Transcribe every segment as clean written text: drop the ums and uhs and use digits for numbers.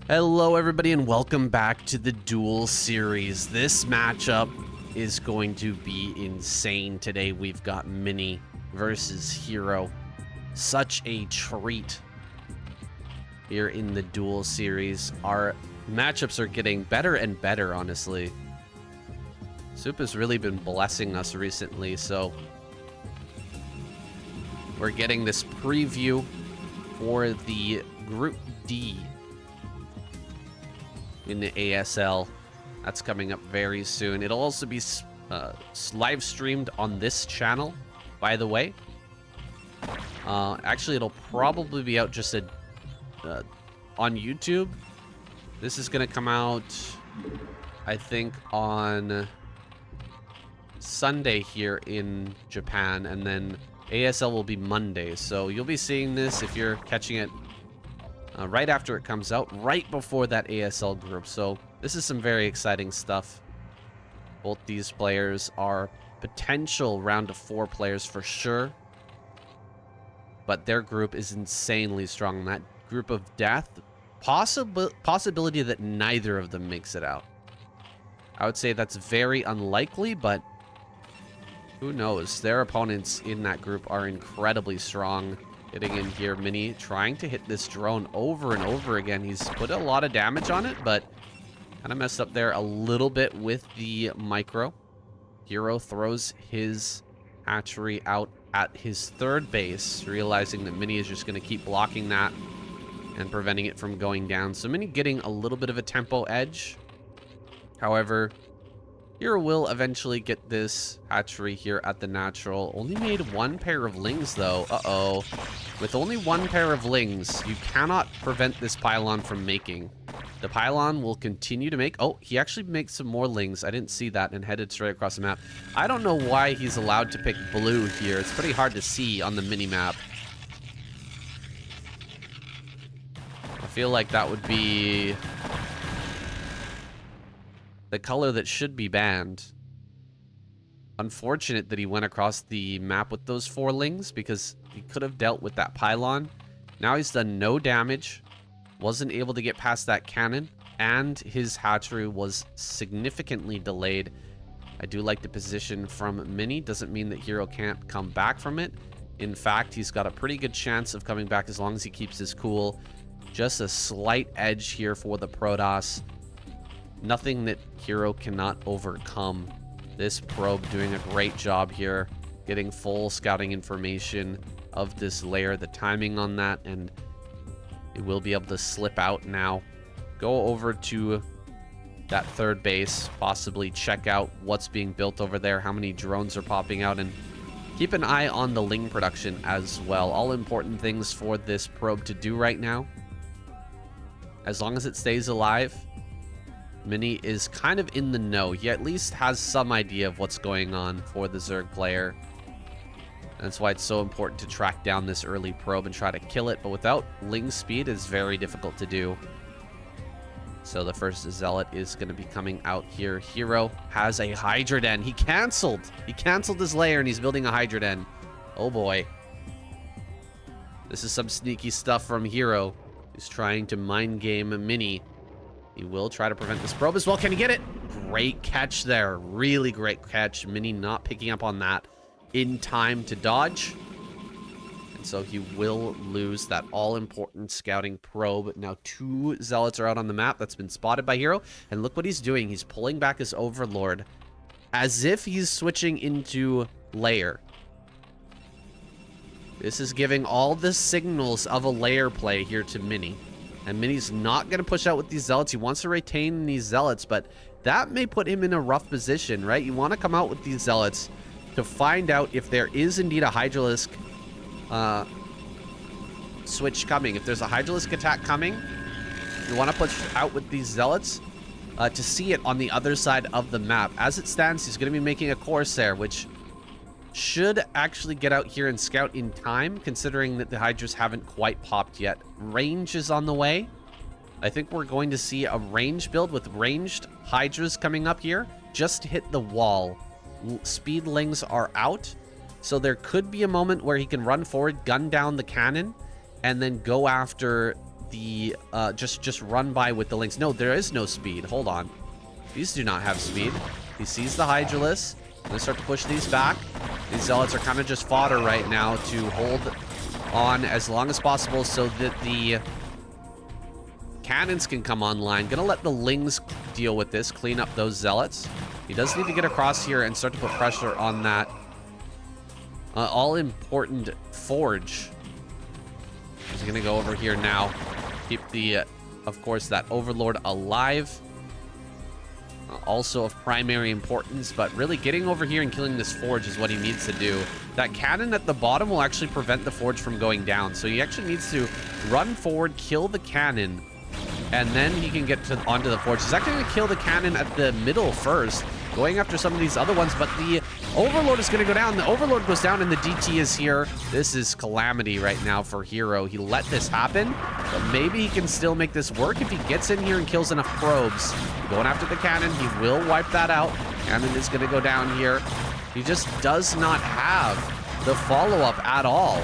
Hello everybody and welcome back to the Duel series. This matchup is going to be insane today. We've got Mini versus HerO. Such a treat here in the Duel series. Our matchups are getting better and better, honestly. SOOP has really been blessing us recently, so we're getting this preview for the Group D in the ASL. That's coming up very soon. It'll also be live streamed on this channel, by the way. Actually, it'll probably be out just on YouTube. This is going to come out, I think, on Sunday here in Japan, and then ASL will be Monday. So you'll be seeing this if you're catching it right after it comes out, right before that ASL group. So this is some very exciting stuff. Both these players are potential round of 4 players for sure, but their group is insanely strong. That group of death, possibility that neither of them makes it out. I would say that's very unlikely, but who knows? Their opponents in that group are incredibly strong. Getting in here, Mini trying to hit this drone over and over again. He's put a lot of damage on it, but kind of messed up there a little bit with the micro. HerO throws his hatchery out at his third base, realizing that Mini is just going to keep blocking that and preventing it from going down. So Mini getting a little bit of a tempo edge. However, HerO will eventually get this hatchery here at the natural. Only made 1 pair of lings, though. Uh-oh. With only 1 pair of lings, you cannot prevent this pylon from making. The pylon will continue to make... Oh, he actually makes some more lings. I didn't see that and headed straight across the map. I don't know why he's allowed to pick blue here. It's pretty hard to see on the mini-map. I feel like that would be the color that should be banned. Unfortunate that he went across the map with those 4 lings, because he could have dealt with that pylon. Now he's done no damage, wasn't able to get past that cannon, and his hatchery was significantly delayed. I do like the position from Mini. Doesn't mean that HerO can't come back from it. In fact, he's got a pretty good chance of coming back as long as he keeps his cool. Just a slight edge here for the Protoss. Nothing that HerO cannot overcome. This probe doing a great job here, getting full scouting information of this layer, the timing on that, and it will be able to slip out now. Go over to that third base, possibly check out what's being built over there, how many drones are popping out, and keep an eye on the ling production as well. All important things for this probe to do right now. As long as it stays alive, Mini is kind of in the know. He at least has some idea of what's going on for the Zerg player. That's why it's so important to track down this early probe and try to kill it. But without ling speed, it's very difficult to do. So the first Zealot is going to be coming out here. HerO has a Hydra Den. He canceled his lair and he's building a Hydra Den. Oh boy. This is some sneaky stuff from HerO. He's trying to mind game Mini. He will try to prevent this probe as well. Can he get it? Great catch there. Really great catch. Mini not picking up on that in time to dodge. And so he will lose that all-important scouting probe. Now 2 Zealots are out on the map. That's been spotted by HerO. And look what he's doing. He's pulling back his Overlord as if he's switching into layer. This is giving all the signals of a layer play here to Mini. And Mini's not going to push out with these Zealots. He wants to retain these Zealots, but that may put him in a rough position, right? You want to come out with these Zealots to find out if there is indeed a Hydralisk switch coming. If there's a Hydralisk attack coming, you want to push out with these Zealots to see it on the other side of the map. As it stands, he's going to be making a Corsair, which should actually get out here and scout in time, considering that the Hydras haven't quite popped yet. Range is on the way. I think we're going to see a range build with ranged Hydras coming up here just to hit the wall. Speedlings are out, so there could be a moment where he can run forward, gun down the cannon, and then go after the just run by with the links. No, there is no speed. Hold on. These do not have speed. He sees the Hydralisk. Gonna start to push these back. These Zealots are kind of just fodder right now to hold on as long as possible so that the cannons can come online. Gonna let the Lings deal with this, clean up those Zealots. He does need to get across here and start to put pressure on that all-important Forge. He's gonna go over here now. Keep the, of course, that Overlord alive. Also of primary importance, but really getting over here and killing this Forge is what he needs to do. That cannon at the bottom will actually prevent the Forge from going down, so he actually needs to run forward, kill the cannon, and then he can get onto the Forge. He's actually going to kill the cannon at the middle first, going after some of these other ones, but the Overlord is going to go down. The Overlord goes down, and the DT is here. This is calamity right now for HerO. He let this happen, but maybe he can still make this work if he gets in here and kills enough probes. Going after the cannon, he will wipe that out. Cannon is going to go down here. He just does not have the follow-up at all.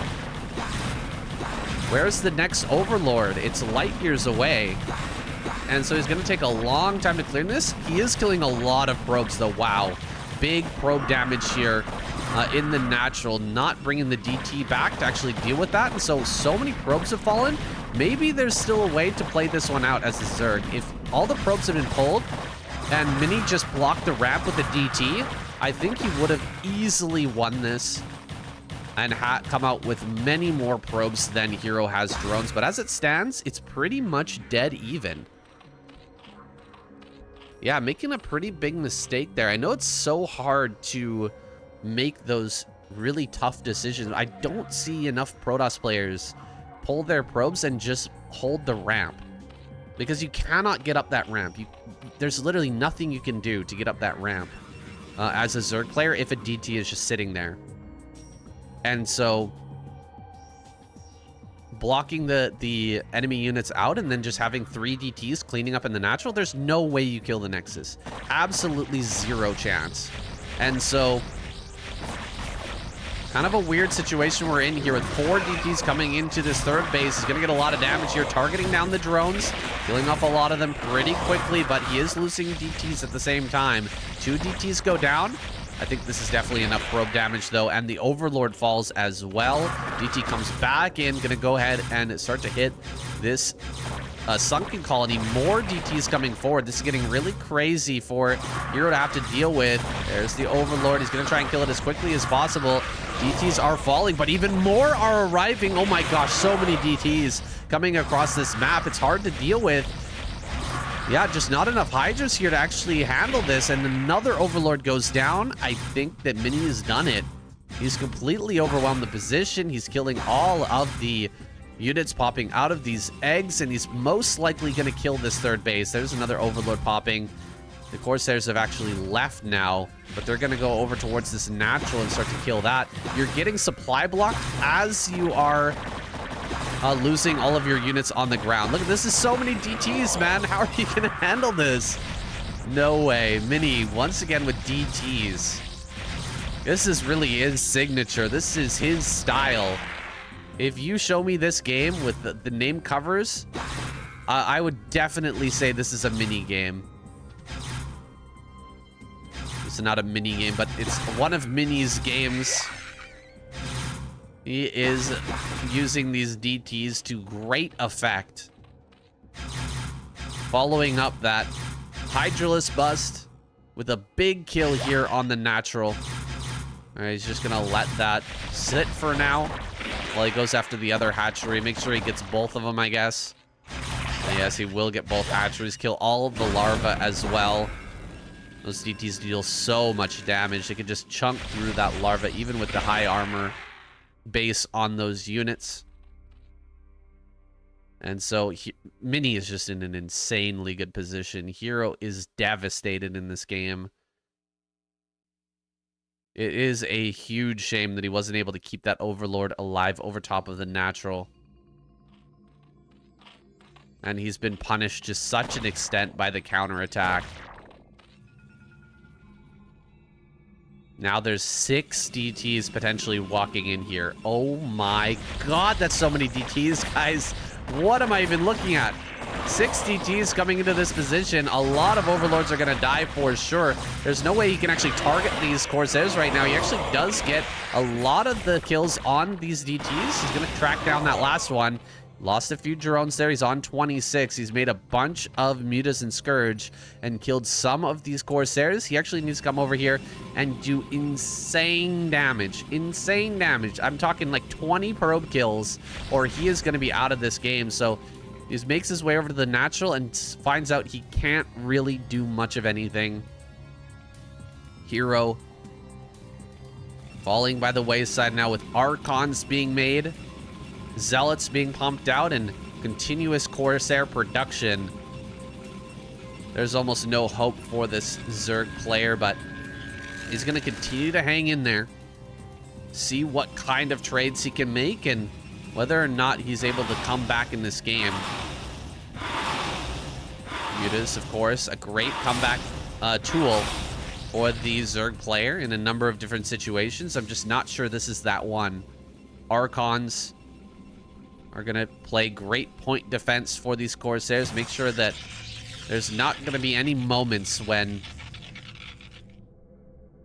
Where's the next Overlord? It's light years away. And so he's going to take a long time to clear this. He is killing a lot of probes, though. Wow. Big probe damage here in the natural. Not bringing the DT back to actually deal with that. And so many probes have fallen. Maybe there's still a way to play this one out as a Zerg. If all the probes have been pulled and Mini just blocked the ramp with the DT, I think he would have easily won this and come out with many more probes than HerO has drones. But as it stands, it's pretty much dead even. Yeah, making a pretty big mistake there. I know it's so hard to make those really tough decisions. I don't see enough Protoss players pull their probes and just hold the ramp, because you cannot get up that ramp. There's literally nothing you can do to get up that ramp as a Zerg player if a DT is just sitting there. And so blocking the enemy units out and then just having 3 DTs cleaning up in the natural, there's no way you kill the Nexus. Absolutely zero chance. And so kind of a weird situation we're in here with 4 DTs coming into this third base. He's going to get a lot of damage here, targeting down the drones, killing off a lot of them pretty quickly, but he is losing DTs at the same time. 2 DTs go down. I think this is definitely enough probe damage, though, and the Overlord falls as well. DT comes back in, going to go ahead and start to hit this sunken colony. More DTs coming forward. This is getting really crazy for HerO to have to deal with. There's the Overlord. He's going to try and kill it as quickly as possible. DTs are falling, but even more are arriving. Oh my gosh, so many DTs coming across this map. It's hard to deal with. Yeah, just not enough Hydras here to actually handle this, and another Overlord goes down. I think that Mini has done it. He's completely overwhelmed the position. He's killing all of the units popping out of these eggs, and he's most likely going to kill this third base. There's another Overlord popping. The Corsairs have actually left now, but they're going to go over towards this natural and start to kill that. You're getting supply blocked as you are losing all of your units on the ground. Look, this is so many DTs, man. How are you going to handle this? No way. Mini, once again with DTs. This is really his signature. This is his style. If you show me this game with the name covers, I would definitely say this is a mini game. It's not a mini game, but it's one of Mini's games. He is using these DTs to great effect. Following up that Hydralisk bust with a big kill here on the natural. All right, he's just gonna let that sit for now while he goes after the other hatchery. Make sure he gets both of them, I guess. Yes, he will get both hatcheries. Kill all of the larvae as well. Those DTs deal so much damage. They can just chunk through that larva, even with the high armor base on those units. And so Mini is just in an insanely good position. HerO is devastated in this game. It is a huge shame that he wasn't able to keep that Overlord alive over top of the natural. And he's been punished to such an extent by the counterattack. Now there's 6 DTs potentially walking in here. Oh my god, that's so many DTs, guys. What am I even looking at? 6 DTs coming into this position. A lot of Overlords are going to die for sure. There's no way he can actually target these Corsairs right now. He actually does get a lot of the kills on these DTs. He's going to track down that last one. Lost a few drones there. He's on 26. He's made a bunch of Mutas and Scourge and killed some of these Corsairs. He actually needs to come over here and do insane damage. Insane damage. I'm talking like 20 probe kills or he is going to be out of this game. So he makes his way over to the natural and finds out he can't really do much of anything. HerO falling by the wayside now with Archons being made. Zealots being pumped out and continuous Corsair production. There's almost no hope for this Zerg player, but he's going to continue to hang in there. See what kind of trades he can make and whether or not he's able to come back in this game. Mutas, of course, a great comeback tool for the Zerg player in a number of different situations. I'm just not sure this is that one. Archons are going to play great point defense for these Corsairs. Make sure that there's not going to be any moments when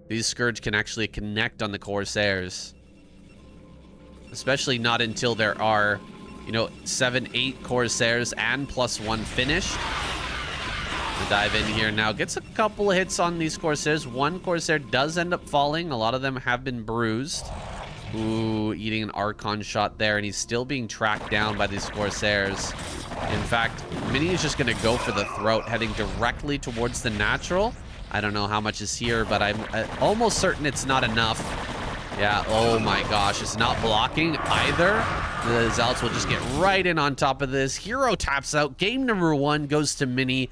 these Scourge can actually connect on the Corsairs. Especially not until there are, you know, 7, 8 Corsairs and +1 finished. We'll dive in here now. Gets a couple of hits on these Corsairs. One Corsair does end up falling. A lot of them have been bruised. Ooh, eating an Archon shot there, and he's still being tracked down by these Corsairs. In fact, Mini is just going to go for the throat, heading directly towards the natural. I don't know how much is here, but I'm almost certain it's not enough. Yeah, oh my gosh, it's not blocking either. The Zealots will just get right in on top of this. HerO taps out. Game number 1 goes to Mini.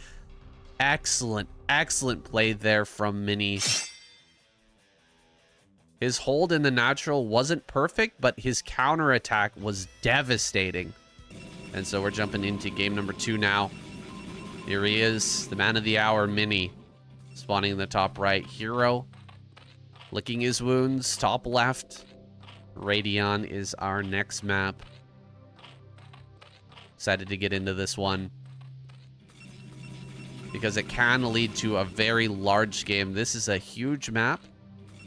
Excellent, excellent play there from Mini. His hold in the natural wasn't perfect, but his counterattack was devastating. And so we're jumping into game number 2 now. Here he is, the man of the hour, Mini. Spawning in the top right. HerO licking his wounds, top left. Radion is our next map. Excited to get into this one, because it can lead to a very large game. This is a huge map.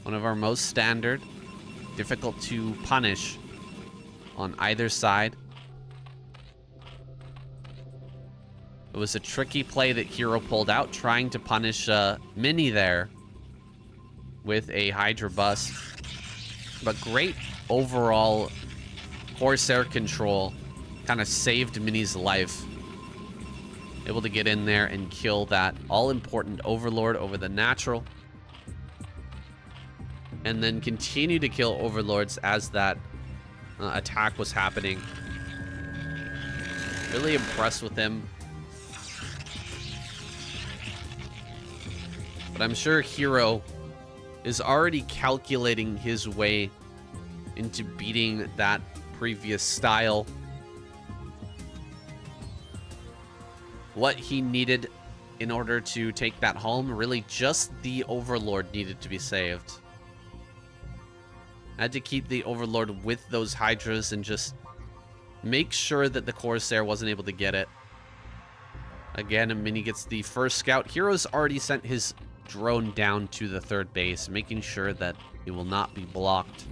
One of our most standard. Difficult to punish on either side. It was a tricky play that HerO pulled out, trying to punish Mini there with a Hydra bust. But great overall Corsair control. Kind of saved Mini's life. Able to get in there and kill that all-important Overlord over the natural. And then continue to kill Overlords as that attack was happening. Really impressed with him. But I'm sure HerO is already calculating his way into beating that previous style. What he needed in order to take that home, really just the Overlord needed to be saved. Had to keep the Overlord with those Hydras and just make sure that the Corsair wasn't able to get it. Again, a Mini gets the first scout. HerO's already sent his drone down to the 3rd base, making sure that he will not be blocked.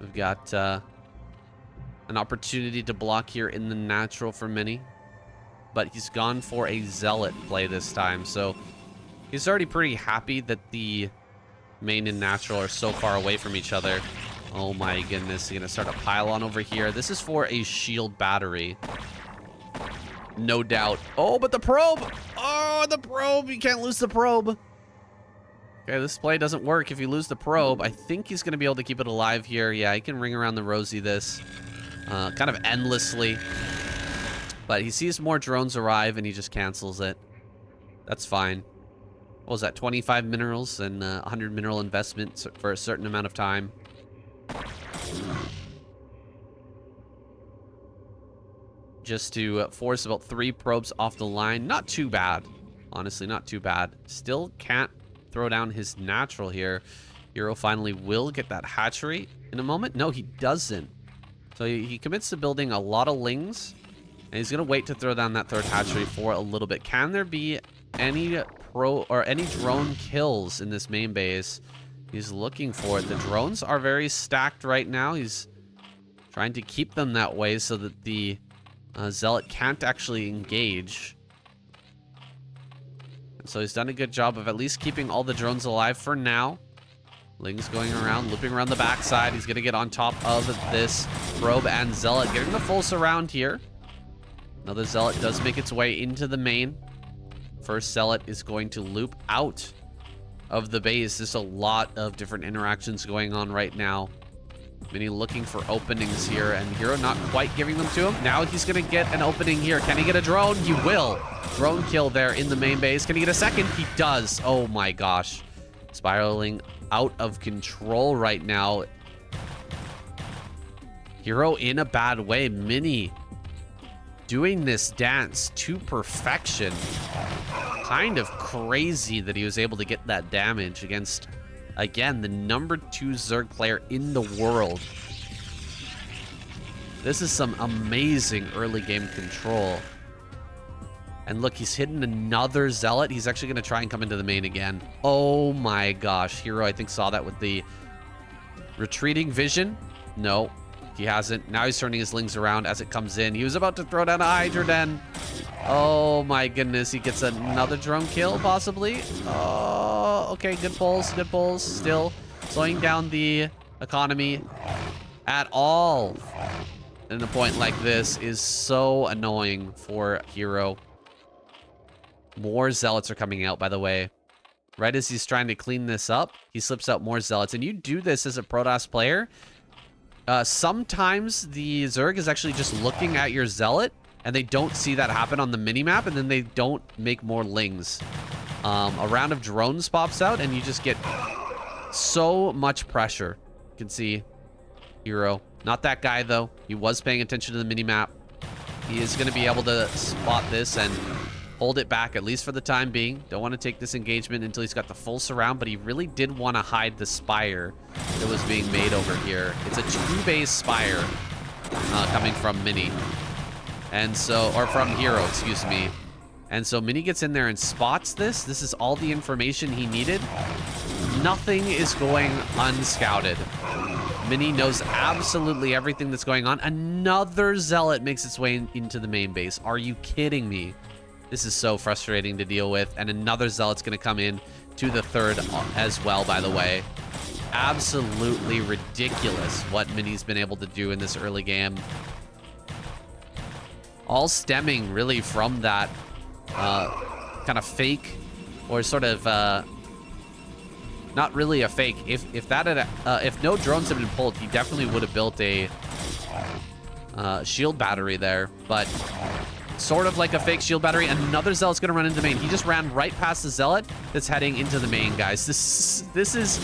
We've got an opportunity to block here in the natural for Mini, but he's gone for a Zealot play this time, so he's already pretty happy that the main and natural are so far away from each other. Oh my goodness, he's gonna start a pylon over here. This is for a shield battery. No doubt. Oh, but the probe! Oh, the probe! You can't lose the probe. Okay, this play doesn't work if you lose the probe. I think he's gonna be able to keep it alive here. Yeah, he can ring around the rosy this kind of endlessly. But he sees more drones arrive and he just cancels it. That's fine. What was that? 25 minerals and 100 mineral investment for a certain amount of time. Just to force about 3 probes off the line. Not too bad. Honestly, not too bad. Still can't throw down his natural here. HerO finally will get that hatchery. in a moment? No, he doesn't. So he commits to building a lot of lings, and he's going to wait to throw down that third hatchery for a little bit. Can there be any any drone kills in this main base? He's looking for it. The drones are very stacked right now. He's trying to keep them that way so that the Zealot can't actually engage. So he's done a good job of at least keeping all the drones alive for now. Ling's going around, looping around the backside. He's going to get on top of this probe and Zealot, getting the full surround here. Another Zealot does make its way into the main. First Zealot is going to loop out of the base. There's a lot of different interactions going on right now. Mini looking for openings here, and HerO not quite giving them to him. Now he's going to get an opening here. Can he get a drone? He will. Drone kill there in the main base. Can he get a second? He does. Oh my gosh. Spiraling out of control right now. HerO in a bad way. Mini doing this dance to perfection. Kind of crazy that he was able to get that damage against, again, the #2 Zerg player in the world. This is some amazing early game control. And look, he's hidden another Zealot. He's actually going to try and come into the main again. Oh my gosh. HerO, I think, saw that with the retreating vision. No, he hasn't. Now he's turning his lings around as it comes in. He was about to throw down a Hydra Den. Oh my goodness. He gets another drone kill, possibly. Oh, okay. Good pulls. Good pulls. Still slowing down the economy at all. And a point like this is so annoying for HerO. More Zealots are coming out, by the way. Right as he's trying to clean this up, he slips out more Zealots. And you do this as a Protoss player. Sometimes the Zerg is actually just looking at your Zealot, and they don't see that happen on the minimap, and then they don't make more lings. A round of drones pops out, and you just get so much pressure. You can see HerO. Not that guy, though. He was paying attention to the minimap. He is going to be able to spot this and hold it back, at least for the time being. Don't want to take this engagement until he's got the full surround, but he really did want to hide the Spire that was being made over here. It's a 2-base Spire coming from Mini. And so, or from HerO, excuse me. And so Mini gets in there and spots this. This is all the information he needed. Nothing is going unscouted. Mini knows absolutely everything that's going on. Another Zealot makes its way into the main base. Are you kidding me? This is so frustrating to deal with. And another Zealot's going to come in to the third as well, by the way. Absolutely ridiculous what Mini's been able to do in this early game. All stemming really from that kind of fake, or sort of not really a fake. If that had if no drones had been pulled, he definitely would have built a shield battery there. But sort of like a fake shield battery. Another Zealot's gonna run into main. He just ran right past the Zealot that's heading into the main, guys. This is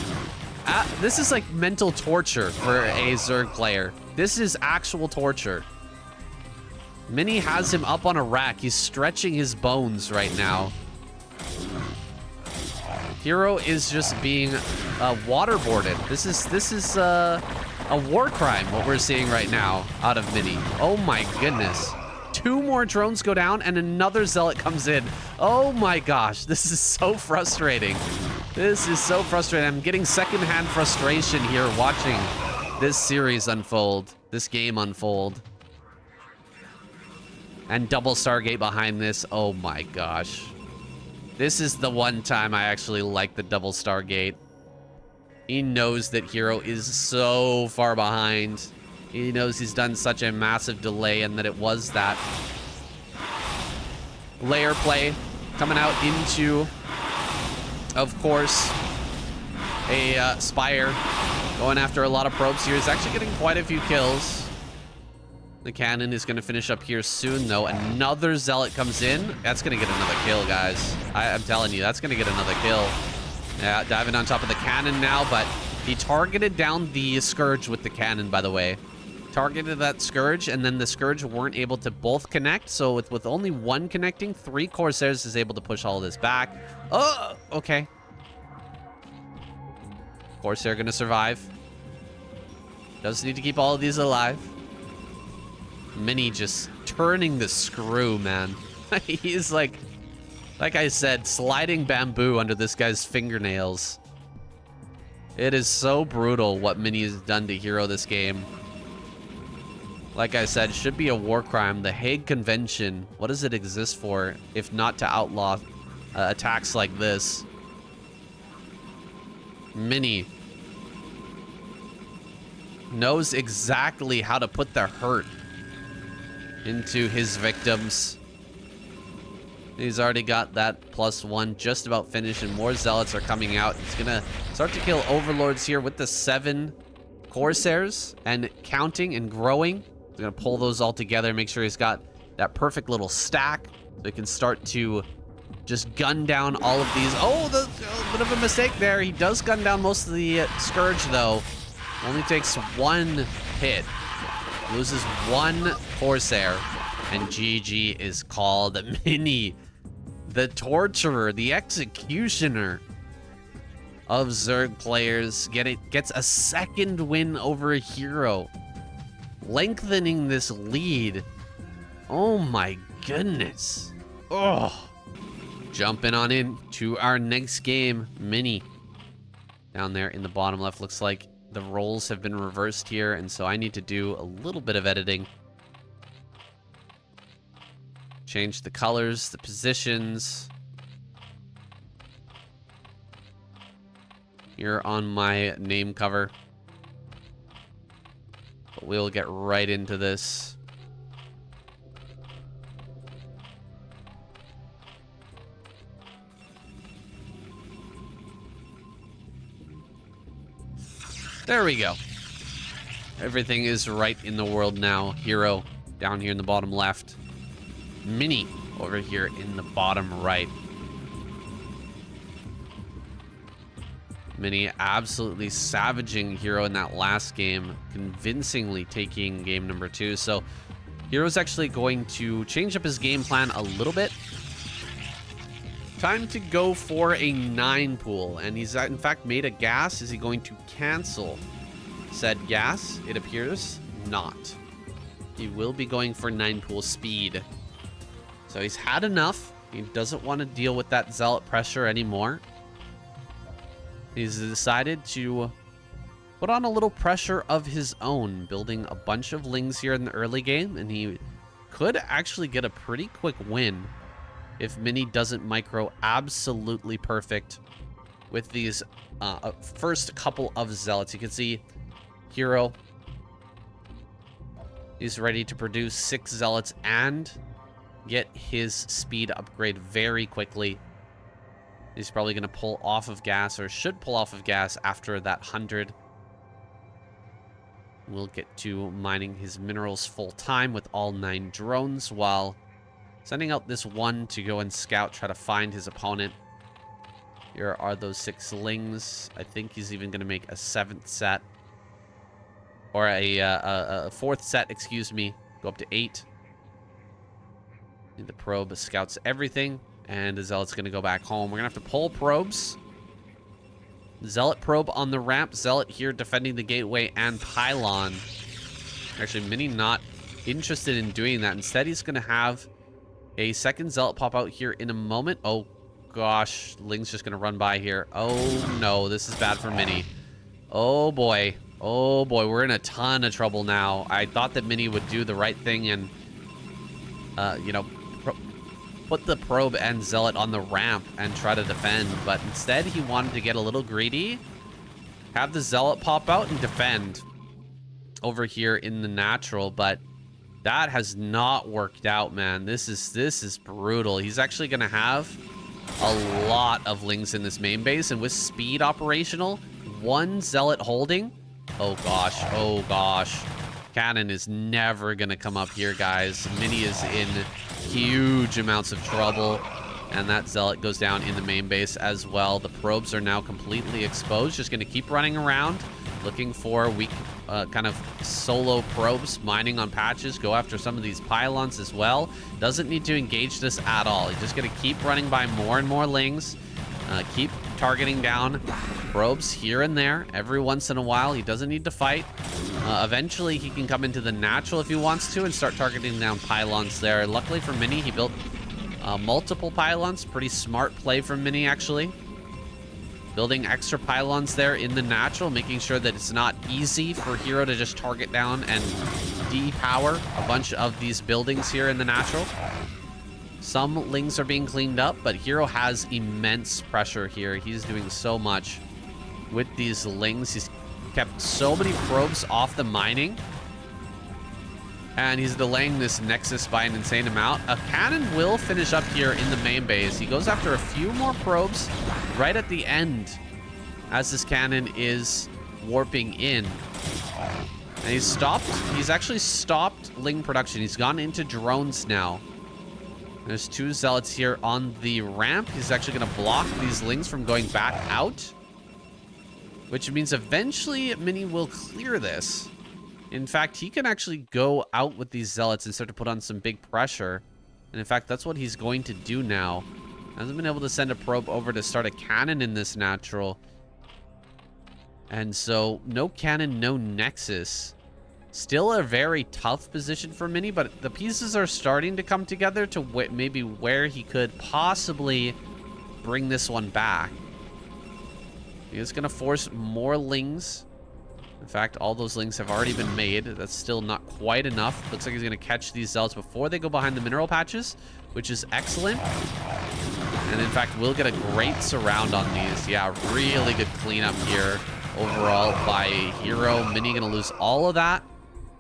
like mental torture for a Zerg player. This is actual torture. Mini has him up on a rack. He's stretching his bones right now. HerO is just being waterboarded. This is a war crime, what we're seeing right now out of Mini. Oh my goodness. 2 more drones go down and another Zealot comes in. Oh my gosh, this is so frustrating. This is so frustrating. I'm getting secondhand frustration here watching this series unfold, this game unfold. And double Stargate behind this. Oh my gosh. This is the one time I actually like the double Stargate. He knows that HerO is so far behind. He knows he's done such a massive delay, and that it was that layer play coming out into, of course, a Spire. Going after a lot of probes here. He's actually getting quite a few kills. The cannon is going to finish up here soon, though. Another Zealot comes in. That's going to get another kill, guys. I'm telling you, that's going to get another kill. Yeah, diving on top of the cannon now, but he targeted down the Scourge with the cannon, by the way. Targeted that Scourge, and then the Scourge weren't able to both connect. So with only one connecting, 3 Corsairs is able to push all of this back. Oh, okay. Corsair going to survive. Does need to keep all of these alive. Mini just turning the screw, man. He's like I said, sliding bamboo under this guy's fingernails. It is so brutal what Mini has done to HerO this game. Like I said, should be a war crime. The Hague Convention, what does it exist for if not to outlaw attacks like this? Mini knows exactly how to put the hurt into his victims. He's already got that +1 just about finished, and more zealots are coming out. He's gonna start to kill overlords here with the 7 Corsairs and counting and growing. He's gonna pull those all together, make sure he's got that perfect little stack so he can start to just gun down all of these. Oh, a bit of a mistake there. He does gun down most of the Scourge, though. Only takes 1 hit. Loses 1 Corsair. And GG is called. Mini, the torturer, the executioner of Zerg players, gets a 2nd win over HerO, lengthening this lead. Oh my goodness. Oh. Jumping on in to our next game. Mini down there in the bottom left. Looks like the roles have been reversed here, and so I need to do a little bit of editing. Change the colors, the positions. Here on my name cover. But we'll get right into this. There we go. Everything is right in the world now. HerO down here in the bottom left. Mini over here in the bottom right. Mini absolutely savaging HerO in that last game, convincingly taking game number 2. So HerO's actually going to change up his game plan a little bit. Time to go for a 9 pool, and he's in fact made a gas. Is he going to cancel said gas? It appears not. He will be going for 9 pool speed. So he's had enough. He doesn't want to deal with that zealot pressure anymore. He's decided to put on a little pressure of his own, building a bunch of lings here in the early game, and he could actually get a pretty quick win if Mini doesn't micro absolutely perfect with these first couple of zealots. You can see HerO is ready to produce 6 zealots and get his speed upgrade very quickly. He's probably going to pull off of gas, or should pull off of gas after that 100. We'll get to mining his minerals full time with all 9 drones, while sending out this 1 to go and scout, try to find his opponent. Here are those 6 lings. I think he's even going to make a 7th set, or a 4th set, excuse me. Go up to 8. The probe scouts everything, and the zealot's going to go back home. We're going to have to pull probes. Zealot probe on the ramp. Zealot here defending the gateway and pylon. Actually, Mini not interested in doing that. Instead, he's going to have a 2nd zealot pop out here in a moment. Oh, gosh. Ling's just going to run by here. Oh, no. This is bad for Mini. Oh, boy. Oh, boy. We're in a ton of trouble now. I thought that Mini would do the right thing and, you know, put the probe and zealot on the ramp and try to defend, but instead he wanted to get a little greedy, have the zealot pop out and defend over here in the natural, but that has not worked out, man. This is brutal. He's actually going to have a lot of lings in this main base, and with speed operational, 1 zealot holding. Oh gosh, oh gosh. Cannon is never going to come up here, guys. Mini is in huge amounts of trouble, and that zealot goes down in the main base as well. The probes are now completely exposed. Just going to keep running around, looking for weak kind of solo probes, mining on patches, go after some of these pylons as well. Doesn't need to engage this at all. He's just going to keep running by more and more lings, keep targeting down probes here and there every once in a while. He doesn't need to fight. Eventually, he can come into the natural if he wants to and start targeting down pylons there. Luckily for Mini, he built multiple pylons. Pretty smart play from Mini, actually. Building extra pylons there in the natural, making sure that it's not easy for HerO to just target down and depower a bunch of these buildings here in the natural. Some lings are being cleaned up, but HerO has immense pressure here. He's doing so much with these lings. He's kept so many probes off the mining. And he's delaying this Nexus by an insane amount. A cannon will finish up here in the main base. He goes after a few more probes right at the end as this cannon is warping in. And he's actually stopped ling production. He's gone into drones now. There's 2 zealots here on the ramp. He's actually going to block these lings from going back out, which means eventually Mini will clear this. In fact, he can actually go out with these zealots and start to put on some big pressure. And in fact, that's what he's going to do now. Hasn't been able to send a probe over to start a cannon in this natural. And so, no cannon, no Nexus. Still a very tough position for Mini, but the pieces are starting to come together to maybe where he could possibly bring this one back. He's going to force more lings. In fact, all those lings have already been made. That's still not quite enough. Looks like he's going to catch these zealots before they go behind the mineral patches, which is excellent. And in fact, we'll get a great surround on these. Yeah, really good cleanup here overall by HerO. Mini going to lose all of that.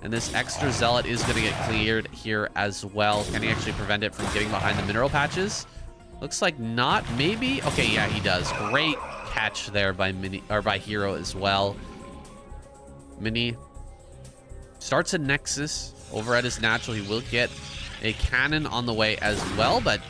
And this extra zealot is going to get cleared here as well. Can he actually prevent it from getting behind the mineral patches? Looks like not. Maybe. Okay, yeah, he does. Great catch there by Mini, or by HerO as well. Mini starts a Nexus over at his natural. He will get a cannon on the way as well, but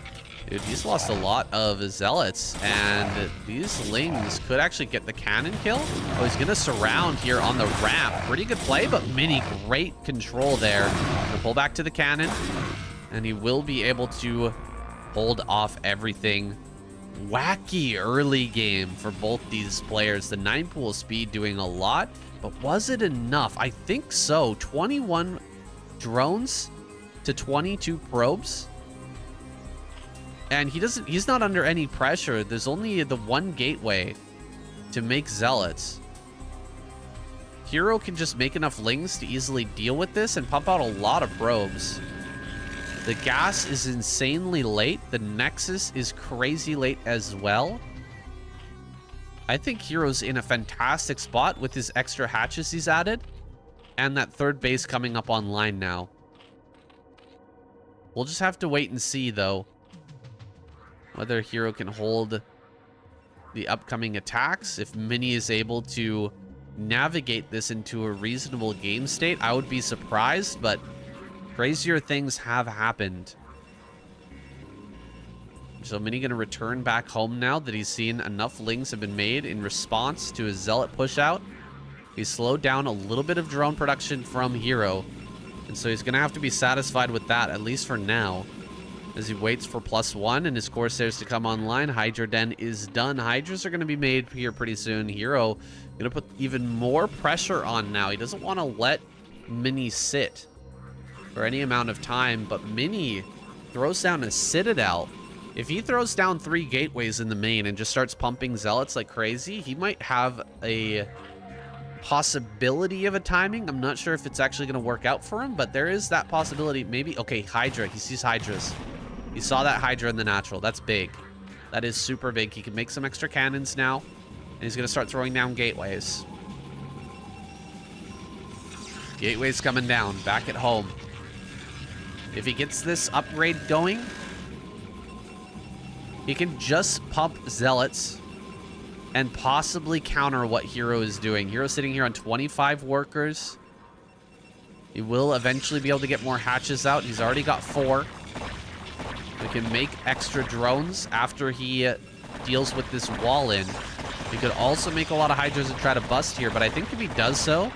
dude, he's lost a lot of zealots, and these lings could actually get the cannon kill. Oh, he's gonna surround here on the ramp. Pretty good play, but Mini, great control there. Gonna pull back to the cannon, and he will be able to hold off everything. Wacky early game for both these players. The 9-pool speed doing a lot, but was it enough? I think so. 21 drones to 22 probes. And he's not under any pressure. There's only the one gateway to make zealots. HerO can just make enough lings to easily deal with this and pump out a lot of probes. The gas is insanely late. The Nexus is crazy late as well. I think HerO's in a fantastic spot with his extra hatches he's added. And that third base coming up online now. We'll just have to wait and see, though, whether HerO can hold the upcoming attacks. If Mini is able to navigate this into a reasonable game state, I would be surprised, but crazier things have happened. So Mini going to return back home now that he's seen enough lings have been made in response to his zealot push out. He's slowed down a little bit of drone production from HerO, and so he's going to have to be satisfied with that, at least for now, as he waits for +1 and his Corsairs to come online. Hydra Den is done. Hydras are going to be made here pretty soon. HerO going to put even more pressure on now. He doesn't want to let Mini sit for any amount of time, but Mini throws down a Citadel. If he throws down 3 gateways in the main and just starts pumping zealots like crazy, he might have a possibility of a timing. I'm not sure if it's actually going to work out for him, but there is that possibility. Maybe. Okay, Hydra. He sees Hydras. He saw that Hydra in the natural. That's big. That is super big. He can make some extra cannons now, and he's going to start throwing down gateways. Gateways coming down. Back at home. If he gets this upgrade going, he can just pump zealots and possibly counter what HerO is doing. HerO's sitting here on 25 workers. He will eventually be able to get more hatches out. He's already got 4. We can make extra drones after he deals with this wall in. He could also make a lot of Hydras and try to bust here, but I think if he does so,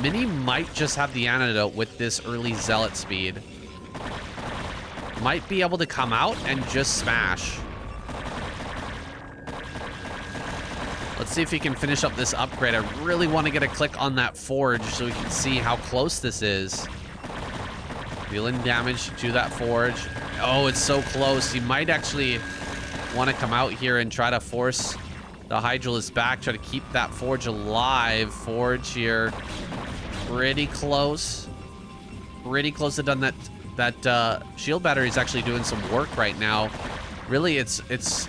Mini might just have the antidote with this early zealot speed. Might be able to come out and just smash. Let's see if he can finish up this upgrade. I really want to get a click on that forge so we can see how close this is. Dealing damage to that forge. Oh, it's so close. He might actually want to come out here and try to force the Hydralisk back, try to keep that forge alive. Forge here. Pretty close. Pretty close to done that. That shield battery is actually doing some work right now. Really, it's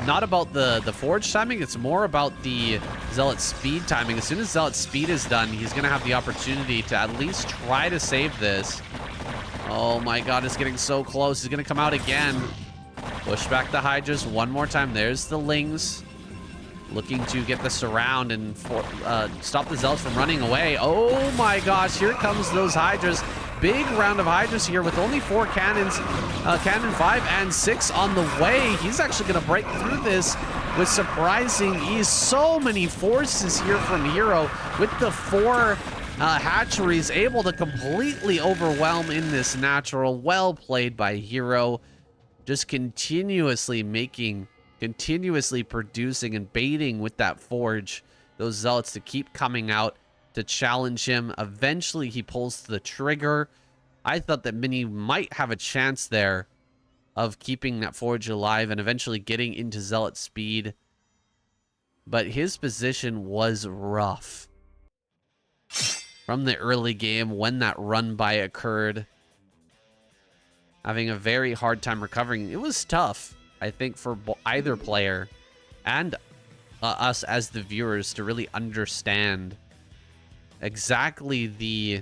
not about the forge timing. It's more about the Zealot speed timing. As soon as Zealot speed is done, he's going to have the opportunity to at least try to save this. Oh my god, it's getting so close. He's going to come out again. Push back the Hydras one more time. There's the Lings. Looking to get the surround and stop the Zealots from running away. Oh my gosh, here comes those Hydras. Big round of Hydras here with only 4 cannons. Cannon 5 and 6 on the way. He's actually going to break through this with surprising ease. So many forces here from HerO with the 4 hatcheries able to completely overwhelm in this natural. Well played by HerO. Just continuously producing and baiting with that forge those Zealots to keep coming out to challenge him. Eventually he pulls the trigger. I thought that Mini might have a chance there of keeping that forge alive and eventually getting into Zealot speed, but his position was rough from the early game when that run by occurred. Having a very hard time recovering. It was tough, I think, for either player and us as the viewers to really understand exactly the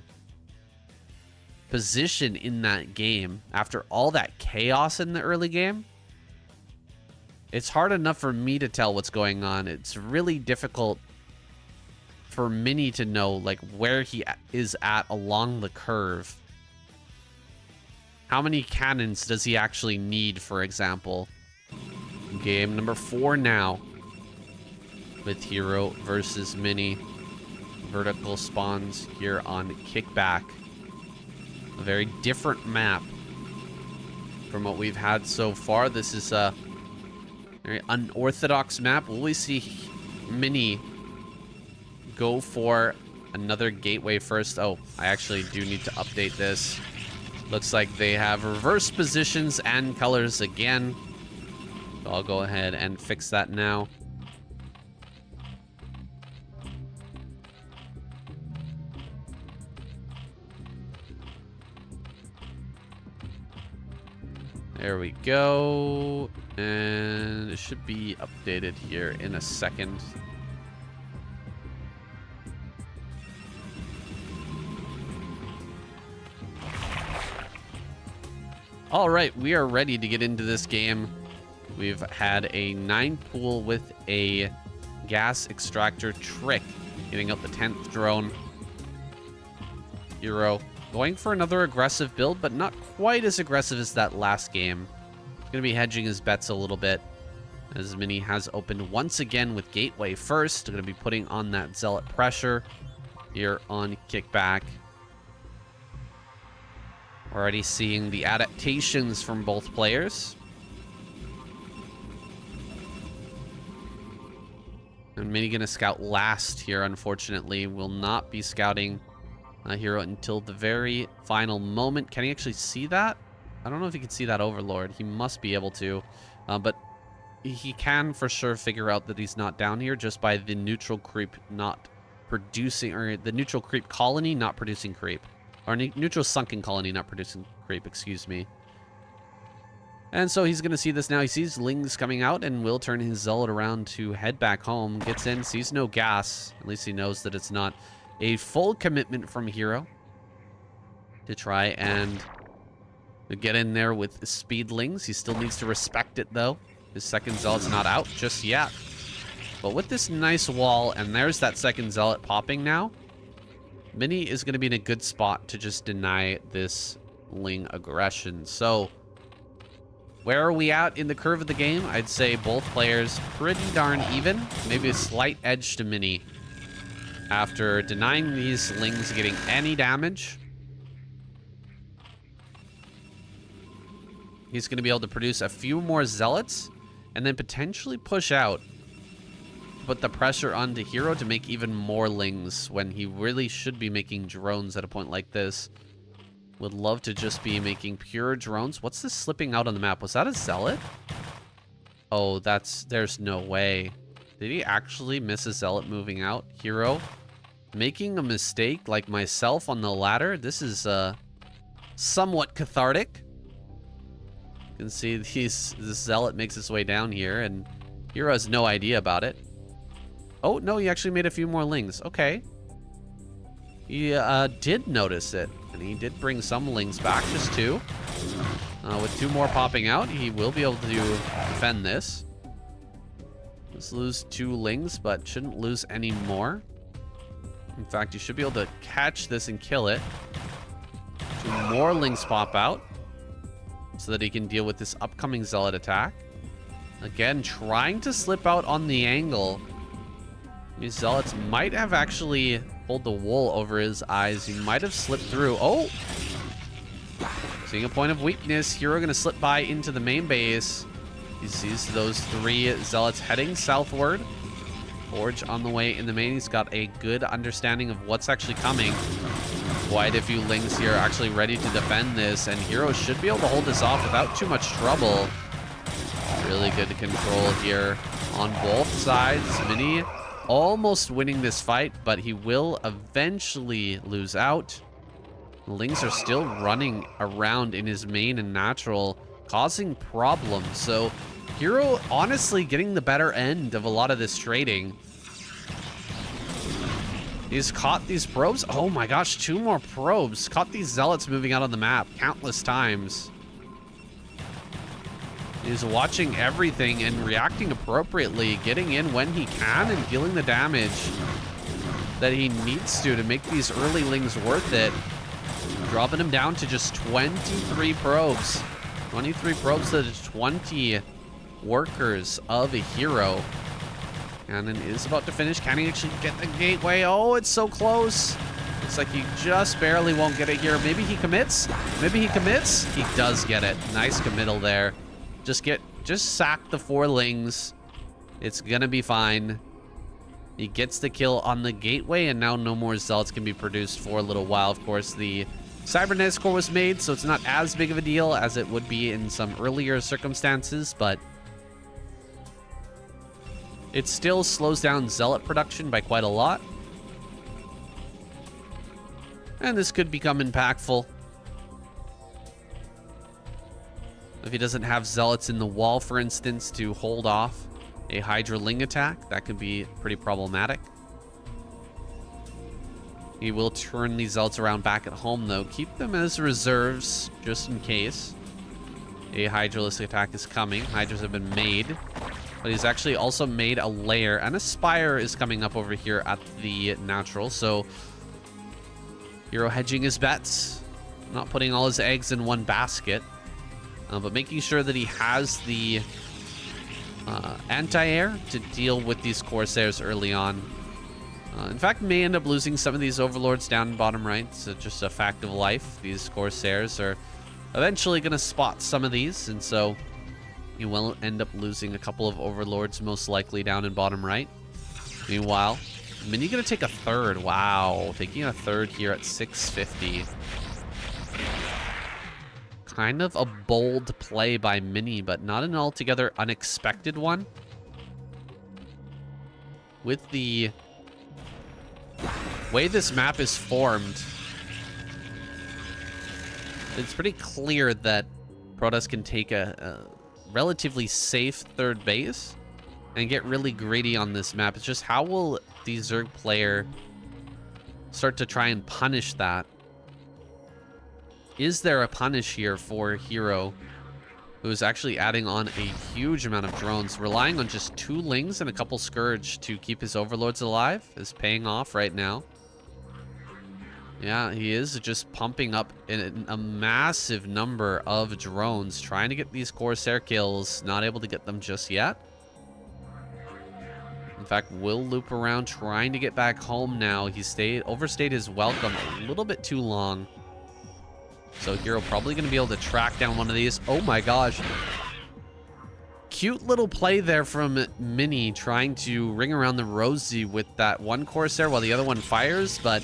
position in that game after all that chaos in the early game. It's hard enough for me to tell what's going on. It's really difficult for Mini to know like where he is at along the curve. How many cannons does he actually need, for example? Game number 4 now with HerO versus Mini. Vertical spawns here on Kickback. A very different map from what we've had so far. This is a very unorthodox map. Will we see Mini go for another gateway first? Oh, I actually do need to update this. Looks like they have reverse positions and colors again. So I'll go ahead and fix that now. There we go. And it should be updated here in a second. All right, we are ready to get into this game. We've had a 9 pool with a gas extractor trick, getting out the 10th drone. HerO going for another aggressive build, but not quite as aggressive as that last game. Going to be hedging his bets a little bit, as Mini has opened once again with Gateway first. Going to be putting on that Zealot pressure here on Kickback. Already seeing the adaptations from both players. And Mini gonna scout last here, unfortunately. Will not be scouting HerO until the very final moment. Can he actually see that? I don't know if he can see that Overlord. He must be able to. But he can for sure figure out that he's not down here just by the neutral creep not producing, or the neutral creep colony not producing creep. Or neutral sunken colony not producing creep, excuse me. And so he's going to see this now. He sees Lings coming out and will turn his Zealot around to head back home. Gets in, sees no gas. At least he knows that it's not a full commitment from HerO to try and get in there with Speedlings. He still needs to respect it, though. His second Zealot's not out just yet. But with this nice wall, and there's that second Zealot popping now, Mini is going to be in a good spot to just deny this Ling aggression. So, where are we at in the curve of the game? I'd say both players pretty darn even. Maybe a slight edge to Mini after denying these Lings getting any damage. He's going to be able to produce a few more Zealots and then potentially push out put the pressure onto HerO to make even more lings when he really should be making drones at a point like this. Would love to just be making pure drones. What's this slipping out on the map? Was that a zealot? Oh, there's no way. Did he actually miss a zealot moving out? HerO making a mistake like myself on the ladder. This is somewhat cathartic. You can see this zealot makes his way down here, and HerO has no idea about it. Oh, no, he actually made a few more lings. Okay. He did notice it, and he did bring some lings back, just 2. With 2 more popping out, he will be able to defend this. Let's lose 2 lings, but shouldn't lose any more. In fact, you should be able to catch this and kill it. 2 more lings pop out so that he can deal with this upcoming zealot attack. Again, trying to slip out on the angle. These zealots might have actually pulled the wool over his eyes. He might have slipped through. Oh! Seeing a point of weakness, HerO going to slip by into the main base. He sees those 3 zealots heading southward. Forge on the way in the main. He's got a good understanding of what's actually coming. Quite a few lings here actually ready to defend this, and HerO should be able to hold this off without too much trouble. Really good control here on both sides. Mini almost winning this fight, but he will eventually lose out. The lings are still running around in his main and natural, causing problems. So HerO honestly getting the better end of a lot of this trading. He's caught these probes. Oh my gosh, 2 more probes. Caught these zealots moving out on the map countless times. He's watching everything and reacting appropriately, getting in when he can and dealing the damage that he needs to make these early lings worth it. Dropping him down to just 23 probes. 23 probes to 20 workers of a HerO. Cannon is about to finish. Can he actually get the gateway? Oh, it's so close. Looks like he just barely won't get it here. Maybe he commits. Maybe he commits. He does get it. Nice committal there. Just sack the 4 lings. It's gonna be fine. He gets the kill on the gateway, and now no more zealots can be produced for a little while. Of course, the cybernetic core was made, so it's not as big of a deal as it would be in some earlier circumstances, but it still slows down zealot production by quite a lot. And this could become impactful. If he doesn't have zealots in the wall, for instance, to hold off a Hydra Ling attack, that could be pretty problematic. He will turn these zealots around back at home, though. Keep them as reserves, just in case a Hydralistic attack is coming. Hydras have been made. But he's actually also made a lair, and a spire is coming up over here at the natural. So HerO hedging his bets, not putting all his eggs in one basket, but making sure that he has the anti-air to deal with these Corsairs early on. In fact, may end up losing some of these Overlords down in bottom right. It's just a fact of life. These Corsairs are eventually going to spot some of these, and so you will end up losing a couple of Overlords, most likely down in bottom right. Meanwhile, Mini going to take a 3rd. Wow, taking a 3rd here at 650. Kind of a bold play by Mini, but not an altogether unexpected one. With the way this map is formed, it's pretty clear that Protoss can take a relatively safe 3rd base and get really greedy on this map. It's just how will the Zerg player start to try and punish that? Is there a punish here for HerO, who's actually adding on a huge amount of drones, relying on just 2 lings and a couple Scourge to keep his Overlords alive? Is paying off right now. Yeah, he is just pumping up a massive number of drones, trying to get these Corsair kills. Not able to get them just yet. In fact, will loop around, trying to get back home now. He overstayed his welcome a little bit too long. So HerO probably going to be able to track down one of these. Oh my gosh. cute little play there from Mini, trying to ring around the rosy with that one Corsair while the other one fires, but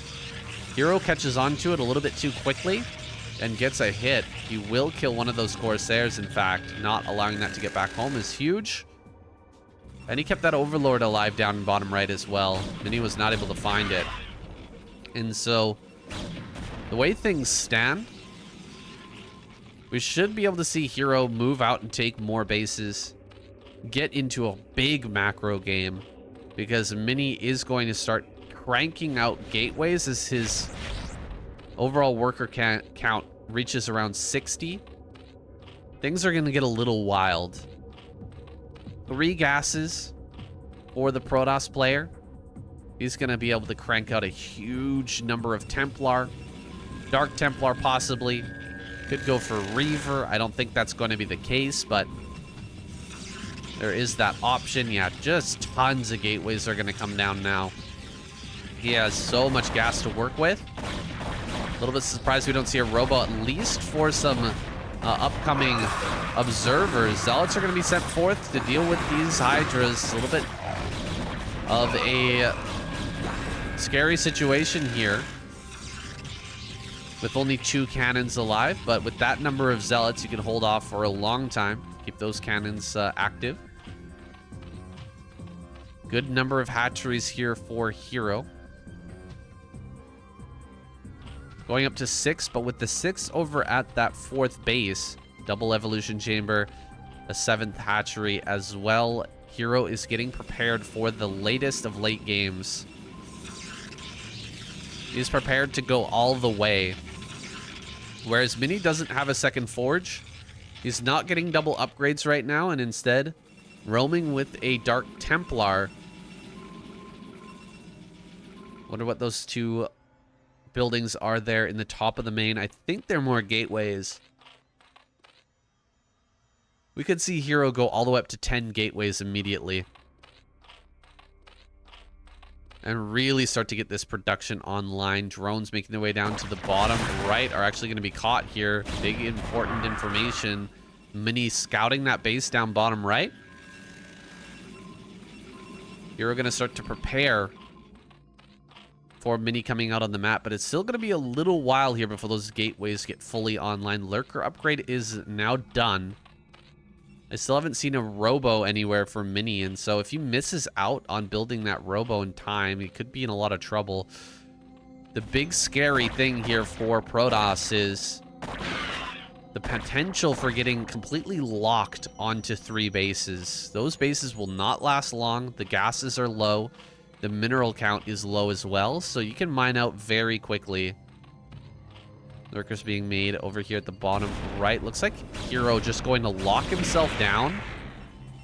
HerO catches onto it a little bit too quickly and gets a hit. He will kill one of those Corsairs, in fact. Not allowing that to get back home is huge. And he kept that Overlord alive down in bottom right as well. Mini was not able to find it. And so, the way things stand, we should be able to see HerO move out and take more bases, get into a big macro game, because Mini is going to start cranking out gateways as his overall worker count reaches around 60. Things are going to get a little wild. 3 gases for the Protoss player. He's going to be able to crank out a huge number of Templar. Dark Templar possibly. Could go for Reaver. I don't think that's going to be the case, but there is that option. Yeah, just tons of gateways are going to come down now. He has so much gas to work with. A little bit surprised we don't see a robo at least for some upcoming observers. Zealots are going to be sent forth to deal with these Hydras. A little bit of a scary situation here with only 2 cannons alive, but with that number of Zealots, you can hold off for a long time. Keep those cannons active. Good number of hatcheries here for HerO. Going up to 6, but with the 6 over at that 4th base, double evolution chamber, a 7th hatchery as well. HerO is getting prepared for the latest of late games. He's prepared to go all the way. Whereas Mini doesn't have a second forge. He's not getting double upgrades right now, and instead roaming with a Dark Templar. Wonder what those 2 buildings are there in the top of the main. I think they're more gateways. We could see HerO go all the way up to 10 gateways immediately. And really start to get this production online. Drones making their way down to the bottom right are actually going to be caught here. Big important information. Mini scouting that base down bottom right. HerO going to start to prepare for Mini coming out on the map, but it's still going to be a little while here before those gateways get fully online. Lurker upgrade is now done. I still haven't seen a robo anywhere for Mini, and so if he misses out on building that robo in time, he could be in a lot of trouble. The big scary thing here for Protoss is the potential for getting completely locked onto 3 bases. Those bases will not last long. The gases are low. The mineral count is low as well, so you can mine out very quickly. Lurkers being made over here at the bottom right. Looks like HerO just going to lock himself down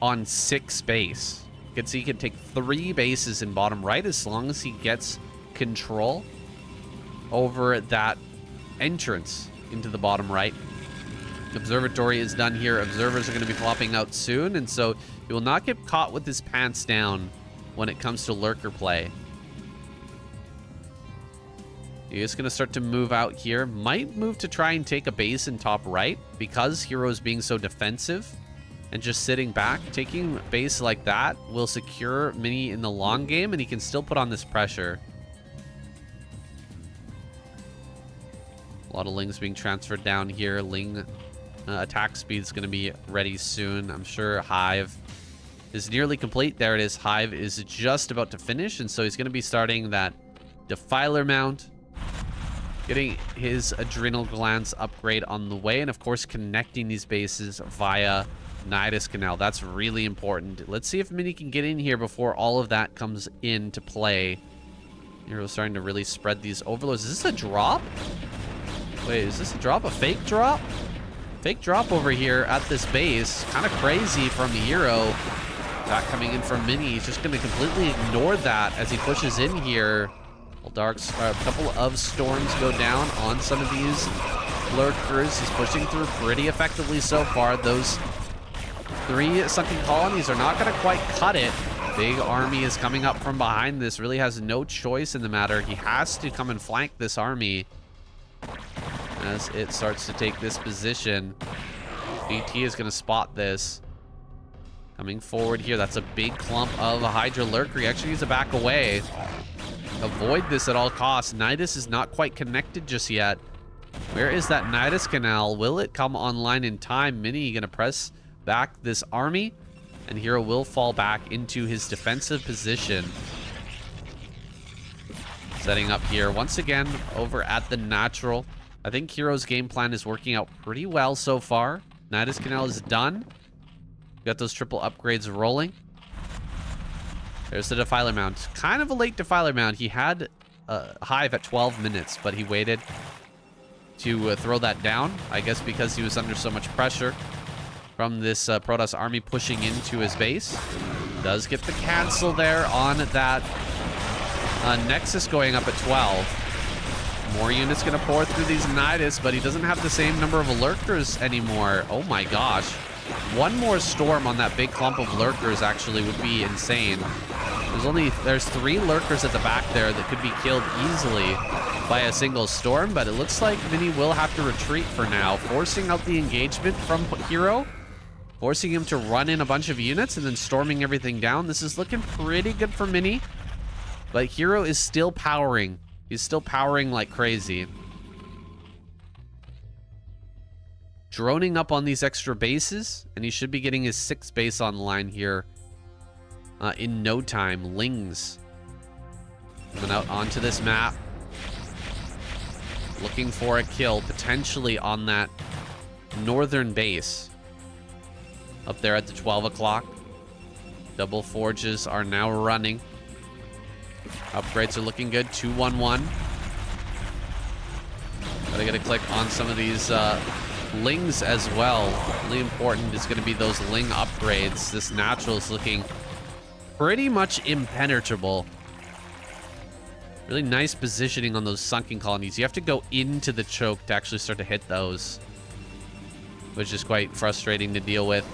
on 6 base. You can see he can take 3 bases in bottom right as long as he gets control over that entrance into the bottom right. Observatory is done here. Observers are going to be popping out soon, and so he will not get caught with his pants down when it comes to lurker play. He is going to start to move out here. Might move to try and take a base in top right because HerO is being so defensive and just sitting back. Taking base like that will secure Mini in the long game, and he can still put on this pressure. A lot of Lings being transferred down here. Ling attack speed is going to be ready soon. I'm sure Hive is nearly complete. There it is. Hive is just about to finish, and so he's going to be starting that Defiler mount, getting his adrenal glands upgrade on the way, and of course connecting these bases via Nidus Canal. That's really important. Let's see if Mini can get in here before all of that comes into play. HerO's starting to really spread these overloads. Is this a drop? Wait, is this a drop? A fake drop? Fake drop over here at this base. Kind of crazy from HerO. That coming in from Mini. He's just going to completely ignore that as he pushes in here. A couple of storms go down on some of these lurkers. He's pushing through pretty effectively so far. Those 3 sunken colonies are not going to quite cut it. Big army is coming up from behind this. Really has no choice in the matter. He has to come and flank this army as it starts to take this position. BT is going to spot this. Coming forward here. That's a big clump of a Hydra Lurker. He actually needs to back away. Avoid this at all costs. Nidus is not quite connected just yet. Where is that Nidus canal? Will it come online in time? Mini gonna press back this army, and HerO will fall back into his defensive position. Setting up here once again over at the natural. I think HerO's game plan is working out pretty well so far. Nidus canal is done. Got those triple upgrades rolling. There's the Defiler Mount. Kind of a late Defiler Mount. He had a hive at 12 minutes, but he waited to throw that down. I guess because he was under so much pressure from this Protoss army pushing into his base. Does get the cancel there on that Nexus going up at 12. More units going to pour through these Nidus, but he doesn't have the same number of lurkers anymore. Oh my gosh. One more storm on that big clump of lurkers actually would be insane. There's 3 lurkers at the back there that could be killed easily by a single storm, but it looks like Mini will have to retreat for now, forcing out the engagement from HerO, forcing him to run in a bunch of units and then storming everything down. This is looking pretty good for Mini, but HerO is still powering. He's still powering like crazy. Droning up on these extra bases, and he should be getting his 6th base online here in no time. Lings coming out onto this map, looking for a kill potentially on that northern base up there at the 12 o'clock. Double forges are now running. Upgrades are looking good. 211. Gotta get a click on some of these Lings as well. Really important is going to be those Ling upgrades. This natural is looking pretty much impenetrable. Really nice positioning on those sunken colonies. You have to go into the choke to actually start to hit those, which is quite frustrating to deal with.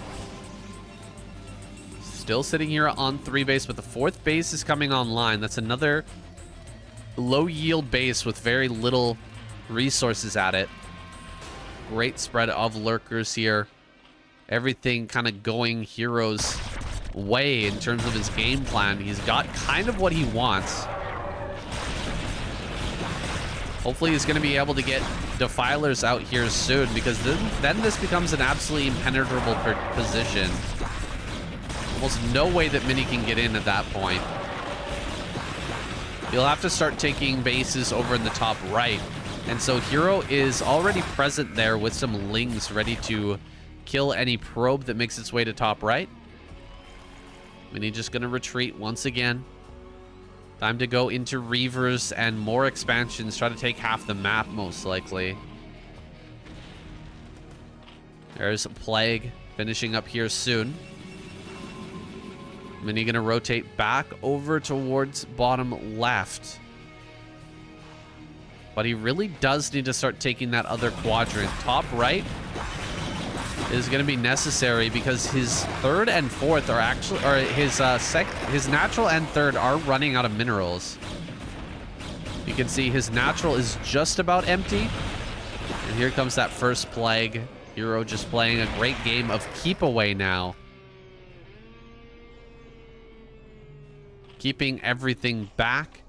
Still sitting here on 3 base, but the 4th base is coming online. That's another low yield base with very little resources at it. Great spread of lurkers here. Everything kind of going HerO's way in terms of his game plan. He's got kind of what he wants. Hopefully he's going to be able to get Defilers out here soon, because then this becomes an absolutely impenetrable position. Almost no way that Mini can get in at that point. You'll have to start taking bases over in the top right. And so HerO is already present there with some Lings ready to kill any probe that makes its way to top right. Mini just going to retreat once again. Time to go into Reavers and more expansions. Try to take half the map, most likely. There's a Plague finishing up here soon. Mini going to rotate back over towards bottom left. But he really does need to start taking that other quadrant. Top right is going to be necessary because his 3rd and 4th are actually, or his natural and 3rd are running out of minerals. You can see his natural is just about empty. And here comes that first Plague. HerO just playing a great game of keep away now. Keeping everything back,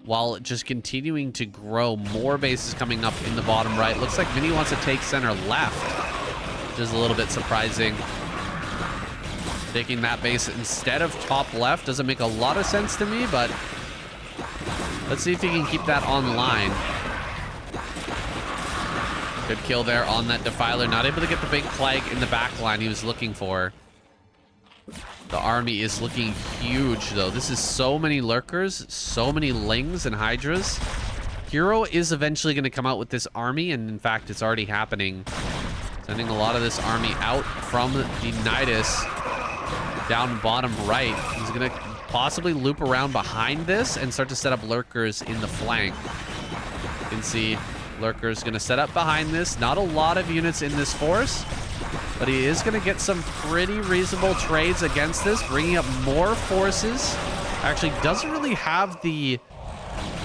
while just continuing to grow. More bases coming up in the bottom right. Looks like Mini wants to take center left, which is a little bit surprising. Taking that base instead of top left doesn't make a lot of sense to me, but let's see if he can keep that online. Good kill there on that Defiler. Not able to get the big Plague in the back line he was looking for. The army is looking huge, though. This is so many lurkers, so many Lings and Hydras. HerO is eventually going to come out with this army, and in fact, it's already happening. Sending a lot of this army out from the Nidus down bottom right. He's going to possibly loop around behind this and start to set up lurkers in the flank. You can see lurkers going to set up behind this. Not a lot of units in this force, but he is going to get some pretty reasonable trades against this, bringing up more forces. Actually doesn't really have the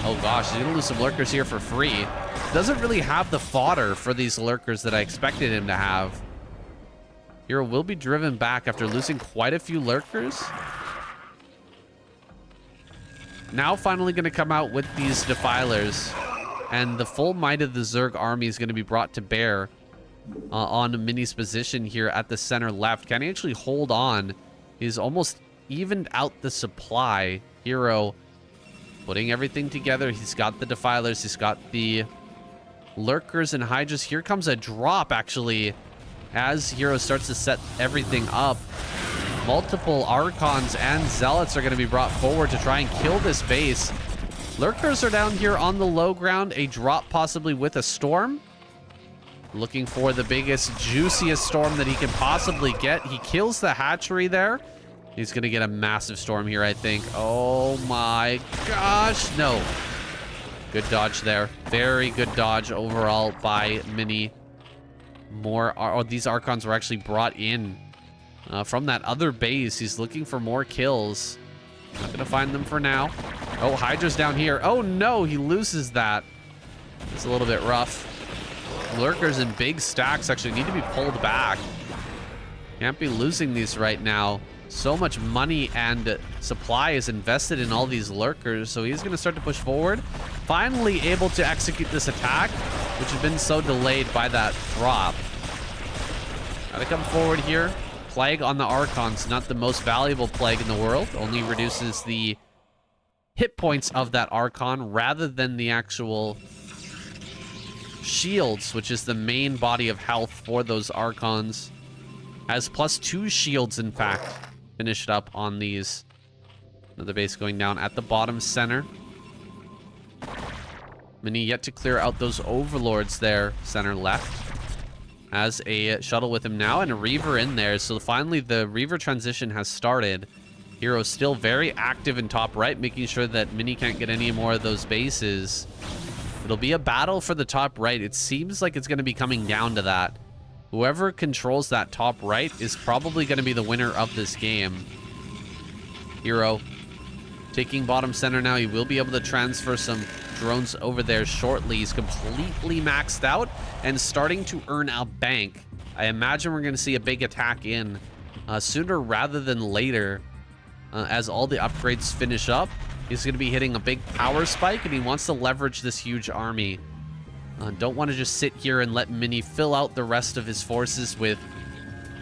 Oh gosh, he's gonna lose some lurkers here for free. Doesn't really have the fodder for these lurkers that I expected him to have. HerO will be driven back after losing quite a few lurkers. Now finally gonna come out with these defilers. And the full might of the Zerg army is gonna be brought to bear on Mini's position here at the center left. Can he actually hold on? He's almost evened out the supply. HerO putting everything together. He's got the defilers. He's got the lurkers and hydras. Here comes a drop, actually, as HerO starts to set everything up. Multiple archons and zealots are going to be brought forward to try and kill this base. Lurkers are down here on the low ground. A drop possibly with a storm. Looking for the biggest, juiciest storm that he can possibly get. He kills the hatchery there. He's going to get a massive storm here, I think. Oh my gosh. No. Good dodge there. Very good dodge overall by Mini. These archons were actually brought in from that other base. He's looking for more kills. Not going to find them for now. Oh, Hydra's down here. Oh no, he loses that. It's a little bit rough. Lurkers in big stacks actually need to be pulled back. Can't be losing these right now. So much money and supply is invested in all these lurkers, so he's going to start to push forward. Finally able to execute this attack, which has been so delayed by that drop. Gotta come forward here. Plague on the Archons, not the most valuable plague in the world. Only reduces the hit points of that Archon rather than the actual shields, which is the main body of health for those Archons. Has +2 shields, in fact. Finished up on these. Another base going down at the bottom center. Mini yet to clear out those overlords there, center left. Has a shuttle with him now and a Reaver in there. So finally the Reaver transition has started. HerO still very active in top right, making sure that Mini can't get any more of those bases. It'll be a battle for the top right. It seems like it's going to be coming down to that. Whoever controls that top right is probably going to be the winner of this game. HerO taking bottom center now. He will be able to transfer some drones over there shortly. He's completely maxed out and starting to earn a bank. I imagine we're going to see a big attack in sooner rather than later as all the upgrades finish up. He's going to be hitting a big power spike, and he wants to leverage this huge army. Don't want to just sit here and let Mini fill out the rest of his forces with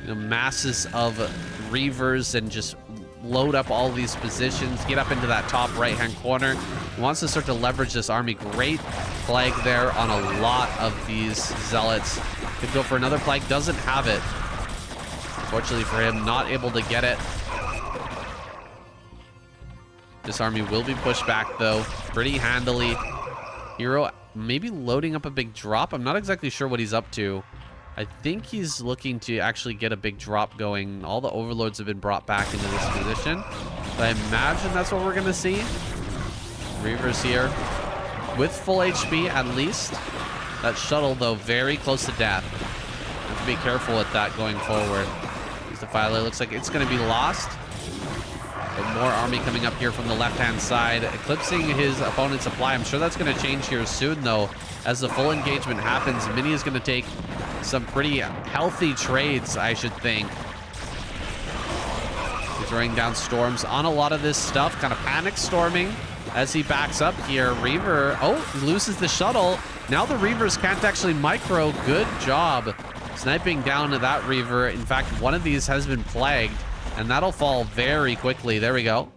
masses of Reavers and just load up all these positions, get up into that top right-hand corner. He wants to start to leverage this army. Great plague there on a lot of these zealots. Could go for another plague, doesn't have it. Fortunately for him, not able to get it. This army will be pushed back, though, pretty handily. HerO maybe loading up a big drop. I'm not exactly sure what he's up to. I think he's looking to actually get a big drop going. All the overlords have been brought back into this position. But I imagine that's what we're going to see. Reavers here with full HP at least. That shuttle, though, very close to death. Have to be careful with that going forward. The Defiler looks like it's going to be lost. But more army coming up here from the left-hand side, eclipsing his opponent's supply. I'm sure that's going to change here soon, though. As the full engagement happens, Mini is going to take some pretty healthy trades, I should think. He's throwing down storms on a lot of this stuff, kind of panic storming as he backs up here. Reaver, oh, he loses the shuttle. Now the Reavers can't actually micro. Good job sniping down to that Reaver. In fact, one of these has been plagued. And that'll fall very quickly. There we go.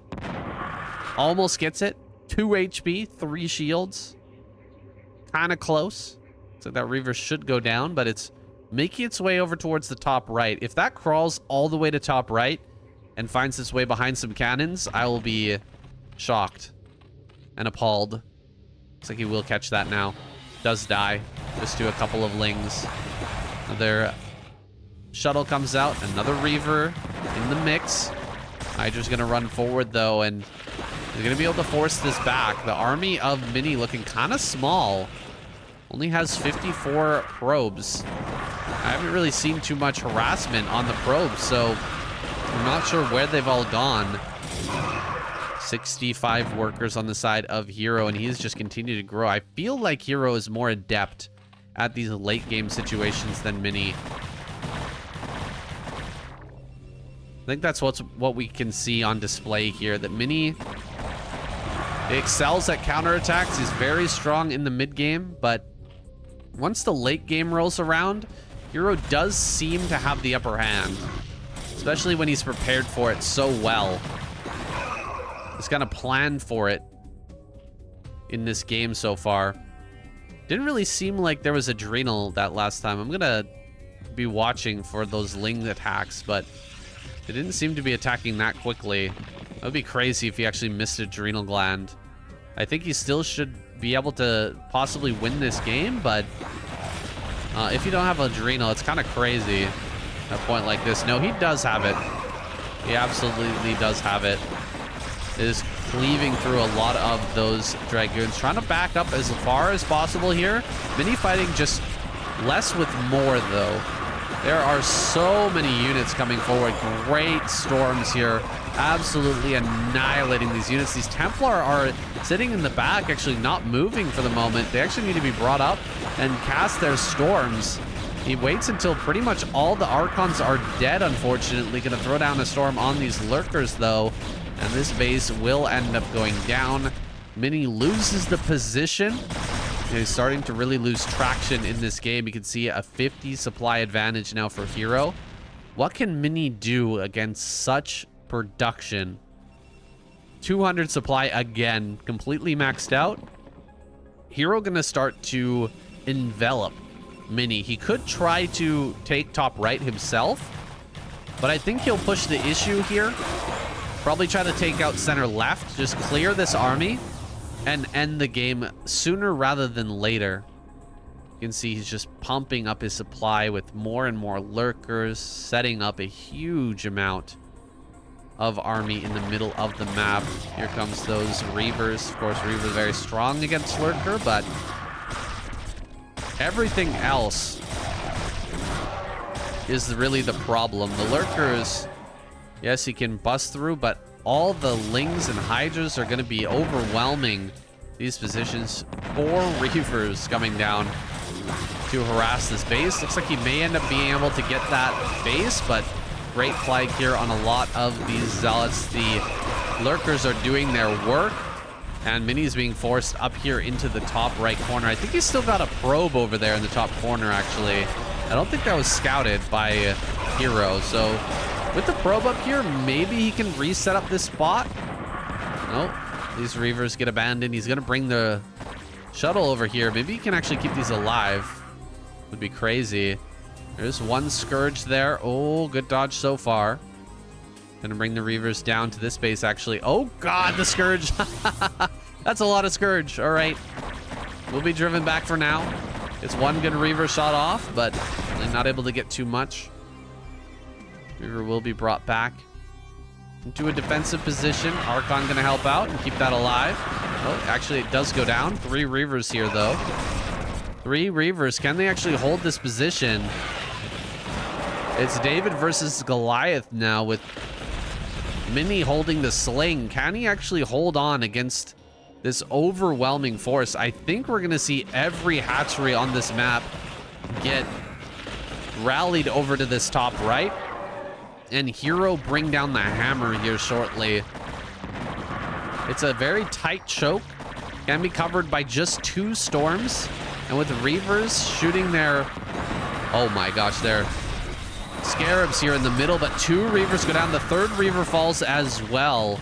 Almost gets it. 2 HP, 3 shields. Kind of close. So that Reaver should go down, but it's making its way over towards the top right. If that crawls all the way to top right and finds its way behind some cannons, I will be shocked and appalled. Looks like he will catch that now. Does die. Just do a couple of lings. Another shuttle comes out. Another Reaver in the mix. Hydra's going to run forward, though, and they're going to be able to force this back. The army of Mini looking kind of small. Only has 54 probes. I haven't really seen too much harassment on the probes, so I'm not sure where they've all gone. 65 workers on the side of HerO, and he's just continued to grow. I feel like HerO is more adept at these late game situations than Mini. I think that's what we can see on display here, that Mini excels at counterattacks. He's very strong in the mid game, but once the late game rolls around, HerO does seem to have the upper hand, especially when he's prepared for it so well. He's kind of planned for it in this game so far. Didn't really seem like there was Adrenal that last time. I'm gonna be watching for those Ling attacks, but it didn't seem to be attacking that quickly. That would be crazy if he actually missed Adrenal Gland. I think he still should be able to possibly win this game, but if you don't have Adrenal, it's kind of crazy at a point like this. No, he does have it. He absolutely does have it. It is cleaving through a lot of those Dragoons. Trying to back up as far as possible here. Mini fighting just less with more, though. There are so many units coming forward. Great storms here. Absolutely annihilating these units. These Templar are sitting in the back, actually not moving for the moment. They actually need to be brought up and cast their storms. He waits until pretty much all the Archons are dead, unfortunately. Gonna throw down a storm on these Lurkers, though. And this base will end up going down. Mini loses the position. He's starting to really lose traction in this game. You can see a 50 supply advantage now for HerO. What can Mini do against such production? 200 supply again, completely maxed out. HerO gonna start to envelop Mini. He could try to take top right himself, but I think he'll push the issue here. Probably try to take out center left, just clear this army and end the game sooner rather than later. You can see he's just pumping up his supply with more and more Lurkers, setting up a huge amount of army in the middle of the map. Here comes those Reavers. Of course, Reavers very strong against Lurker, but everything else is really the problem. The Lurkers, yes, he can bust through, but all the Lings and Hydras are going to be overwhelming these positions. 4 Reavers coming down to harass this base. Looks like he may end up being able to get that base, but great flag here on a lot of these Zealots. The Lurkers are doing their work, and Mini's being forced up here into the top right corner. I think he's still got a probe over there in the top corner, actually. I don't think that was scouted by HerO, so with the probe up here, maybe he can reset up this spot. Nope. These Reavers get abandoned. He's going to bring the shuttle over here. Maybe he can actually keep these alive. Would be crazy. There's one Scourge there. Oh, good dodge so far. Going to bring the Reavers down to this base, actually. Oh, God, the Scourge. That's a lot of Scourge. All right. We'll be driven back for now. It's one good Reaver shot off, but really not able to get too much. Reaver will be brought back into a defensive position. Archon gonna help out and keep that alive. Oh, actually it does go down. 3 Reavers here though. 3 Reavers. Can they actually hold this position? It's David versus Goliath now, with Mini holding the sling. Can he actually hold on against this overwhelming force? I think we're gonna see every hatchery on this map get rallied over to this top right, and HerO bring down the hammer here shortly. It's a very tight choke. Can be covered by just 2 storms. And with Reavers shooting their... Oh my gosh, their Scarabs here in the middle. But 2 Reavers go down. The 3rd Reaver falls as well.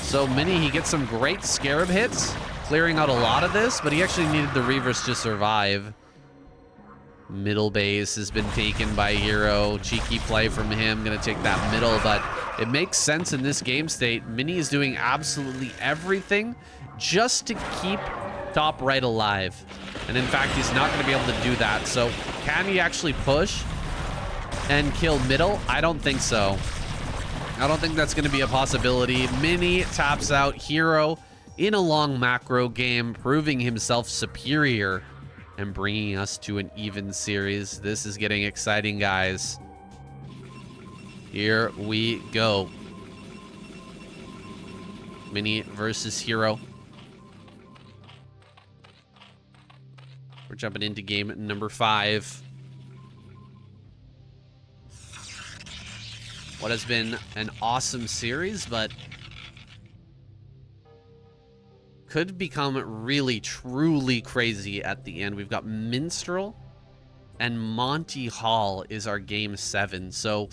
So Mini, he gets some great Scarab hits, clearing out a lot of this. But he actually needed the Reavers to survive. Middle base has been taken by HerO. Cheeky play from him. Gonna take that middle, but it makes sense in this game state. Mini is doing absolutely everything just to keep top right alive. And in fact, he's not gonna be able to do that. So can he actually push and kill middle? I don't think so. I don't think that's gonna be a possibility. Mini taps out HerO in a long macro game, proving himself superior and bringing us to an even series. This is getting exciting, guys. Here we go. Mini versus HerO. We're jumping into game number 5. What has been an awesome series, but could become really, truly crazy at the end. We've got Minstrel and Monty Hall is our game 7. So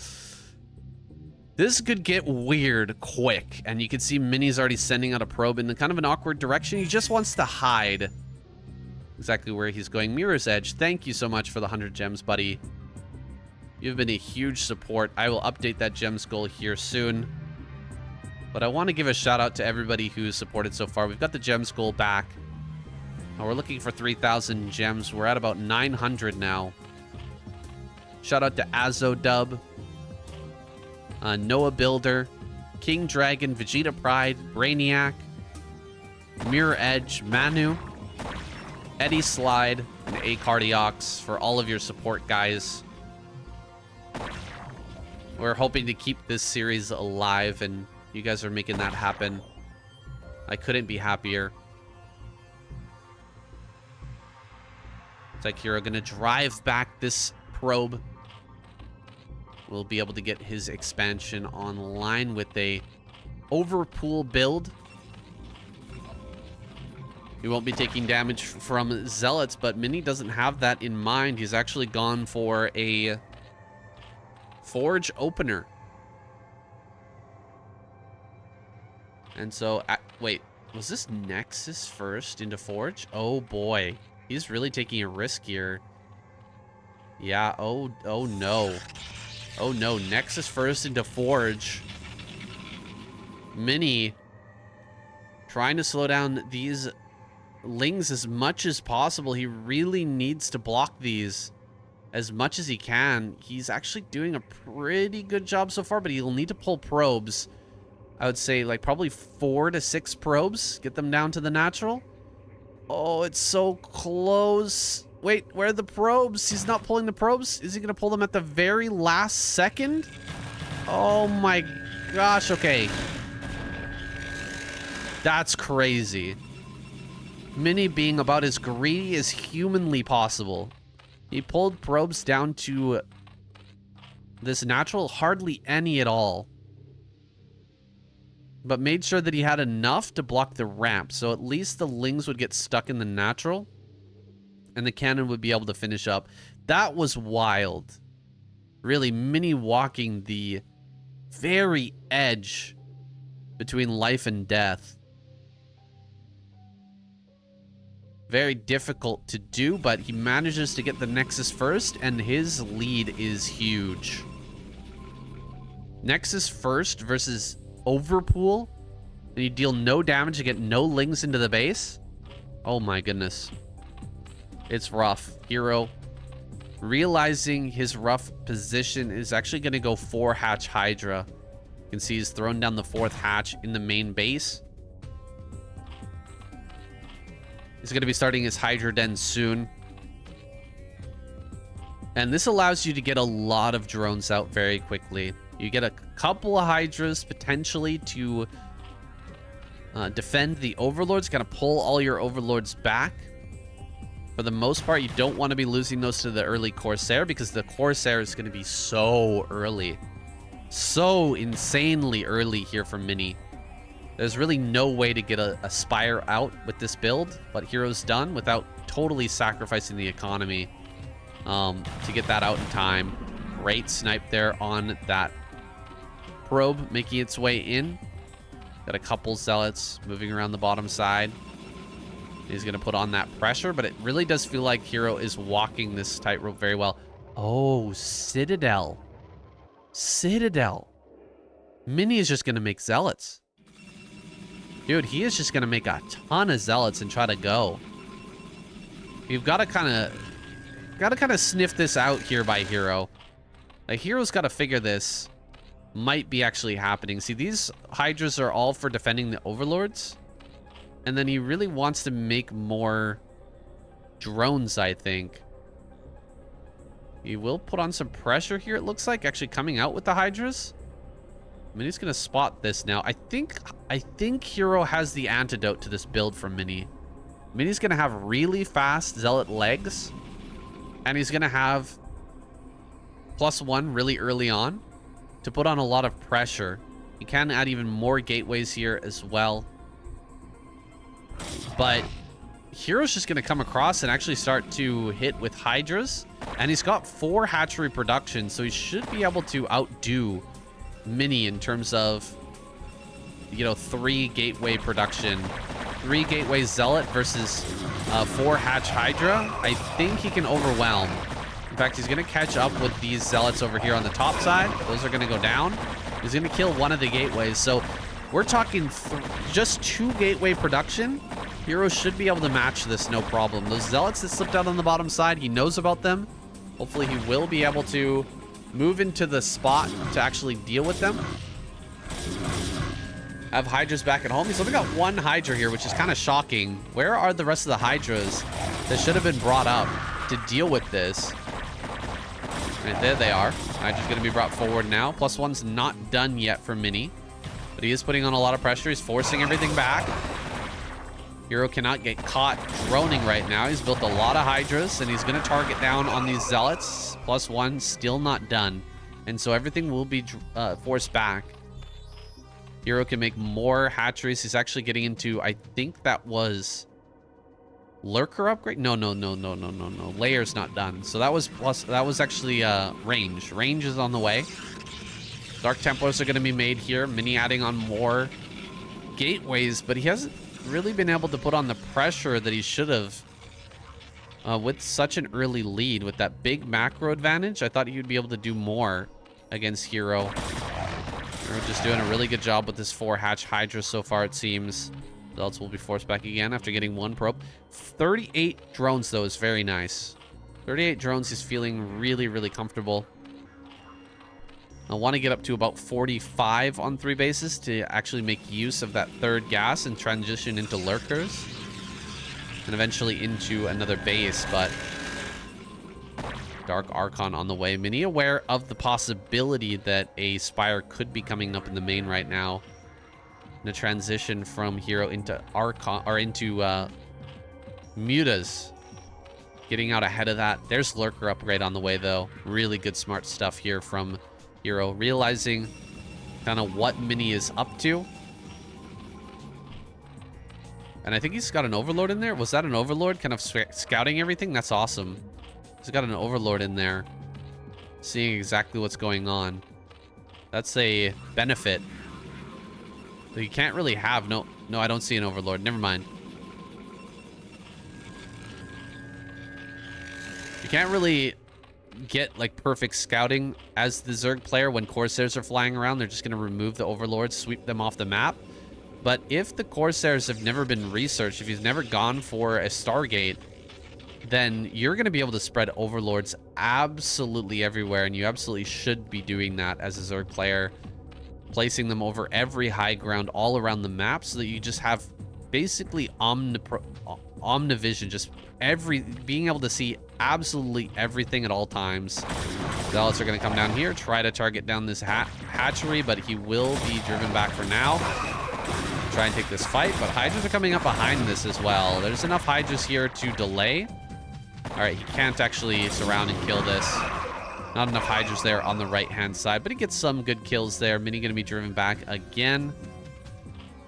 this could get weird quick. And you can see Mini's already sending out a probe in kind of an awkward direction. He just wants to hide exactly where he's going. Mirror's Edge, thank you so much for the 100 gems, buddy. You've been a huge support. I will update that gems goal here soon. But I want to give a shout out to everybody who's supported so far. We've got the gems goal back. We're looking for 3,000 gems. We're at about 900 now. Shout out to AzoDub, Noah Builder, King Dragon, Vegeta Pride, Brainiac, Mirror Edge, Manu, Eddie Slide, and A Cardiox for all of your support, guys. We're hoping to keep this series alive, and you guys are making that happen. I couldn't be happier. It's like HerO gonna drive back this probe. We'll be able to get his expansion online with a overpool build. He won't be taking damage from Zealots, but Mini doesn't have that in mind. He's actually gone for a Forge opener. And so, wait, was this Nexus first into Forge? Oh boy, he's really taking a risk here. Yeah, oh no. Oh no, Nexus first into Forge. Mini trying to slow down these Lings as much as possible. He really needs to block these as much as he can. He's actually doing a pretty good job so far, but he'll need to pull probes. I would say like probably 4 to 6 probes. Get them down to the natural. Oh, it's so close. Wait, where are the probes? He's not pulling the probes. Is he going to pull them at the very last second? Oh my gosh, okay. That's crazy. Mini being about as greedy as humanly possible. He pulled probes down to this natural, hardly any at all. But made sure that he had enough to block the ramp, so at least the Lings would get stuck in the natural, and the cannon would be able to finish up. That was wild. Really, Mini walking the very edge between life and death. Very difficult to do, but he manages to get the Nexus first, and his lead is huge. Nexus first versus Overpool, and you deal no damage to get no Lings into the base. Oh my goodness. It's rough. HerO, realizing his rough position, is actually going to go 4-hatch Hydra. You can see he's thrown down the 4th hatch in the main base. He's going to be starting his Hydra Den soon. And this allows you to get a lot of drones out very quickly. You get a couple of Hydras potentially to defend the Overlords. Got to pull all your Overlords back. For the most part, you don't want to be losing those to the early Corsair, because the Corsair is going to be so early. So insanely early here for Mini. There's really no way to get a Spire out with this build, but HerO's done without totally sacrificing the economy to get that out in time. Great snipe there on that probe, making its way in. Got a couple Zealots moving around the bottom side. He's going to put on that pressure, but it really does feel like HerO is walking this tightrope very well. Oh, Citadel. Citadel. Mini is just going to make Zealots. Dude, he is just going to make a ton of Zealots and try to go. You've got to kind of sniff this out here by HerO. Like, HerO's got to figure this might be actually happening. See, these Hydras are all for defending the Overlords. And then he really wants to make more drones, I think. He will put on some pressure here, it looks like, actually coming out with the Hydras. Mini's gonna spot this now. I think HerO has the antidote to this build from Mini. Mini's gonna have really fast Zealot legs, and he's gonna have +1 really early on to put on a lot of pressure. He can add even more gateways here as well. But HerO's just gonna come across and actually start to hit with Hydras, and he's got 4 hatchery production, so he should be able to outdo Mini in terms of, you know, 3 gateway production. 3 gateway Zealot versus 4 hatch Hydra. I think he can overwhelm. In fact, he's going to catch up with these Zealots over here on the top side. Those are going to go down. He's going to kill one of the gateways. So we're talking just 2 gateway production. HerO should be able to match this no problem. Those Zealots that slipped out on the bottom side, he knows about them. Hopefully he will be able to move into the spot to actually deal with them. Have Hydras back at home. He's only got 1 Hydra here, which is kind of shocking. Where are the rest of the Hydras that should have been brought up to deal with this? Right, there they are. Hydra's going to be brought forward now. +1's not done yet for Mini, but he is putting on a lot of pressure. He's forcing everything back. HerO cannot get caught droning right now. He's built a lot of Hydras, and he's going to target down on these Zealots. +1 still not done, and so everything will be forced back. HerO can make more hatcheries. He's actually getting into, I think that was Lurker upgrade. No. Layer's not done. So that was actually range. Range is on the way. Dark Templars are going to be made here. Mini adding on more gateways, but he hasn't really been able to put on the pressure that he should have with such an early lead. With that big macro advantage, I thought he would be able to do more against HerO. We're just doing a really good job with this 4 hatch Hydra so far, it seems. Zealots will be forced back again after getting 1 probe. 38 drones, though, is very nice. 38 drones, he's feeling really, really comfortable. I want to get up to about 45 on 3 bases to actually make use of that 3rd gas and transition into lurkers. And eventually into another base, but Dark Archon on the way. Mini aware of the possibility that a Spire could be coming up in the main right now. And a transition from HerO into Archon, or into Mutas. Getting out ahead of that. There's Lurker upgrade on the way, though. Really good smart stuff here from HerO. Realizing kind of what Mini is up to. And I think he's got an Overlord in there. Was that an Overlord kind of scouting everything? That's awesome. He's got an Overlord in there, seeing exactly what's going on. That's a benefit that you can't really have. No, I don't see an Overlord. Never mind. You can't really get like perfect scouting as the Zerg player when Corsairs are flying around. They're just going to remove the Overlords, sweep them off the map. But if the Corsairs have never been researched, if you've never gone for a Stargate, then you're going to be able to spread Overlords absolutely everywhere, and you absolutely should be doing that as a Zerg player, placing them over every high ground all around the map so that you just have basically omnivision, just being able to see absolutely everything at all times. Zealots are going to come down here, try to target down this hatchery, but he will be driven back for now. Try and take this fight, but Hydras are coming up behind this as well. There's enough Hydras here to delay. All right, he can't actually surround and kill this. Not enough Hydras there on the right-hand side, but he gets some good kills there. Mini going to be driven back again.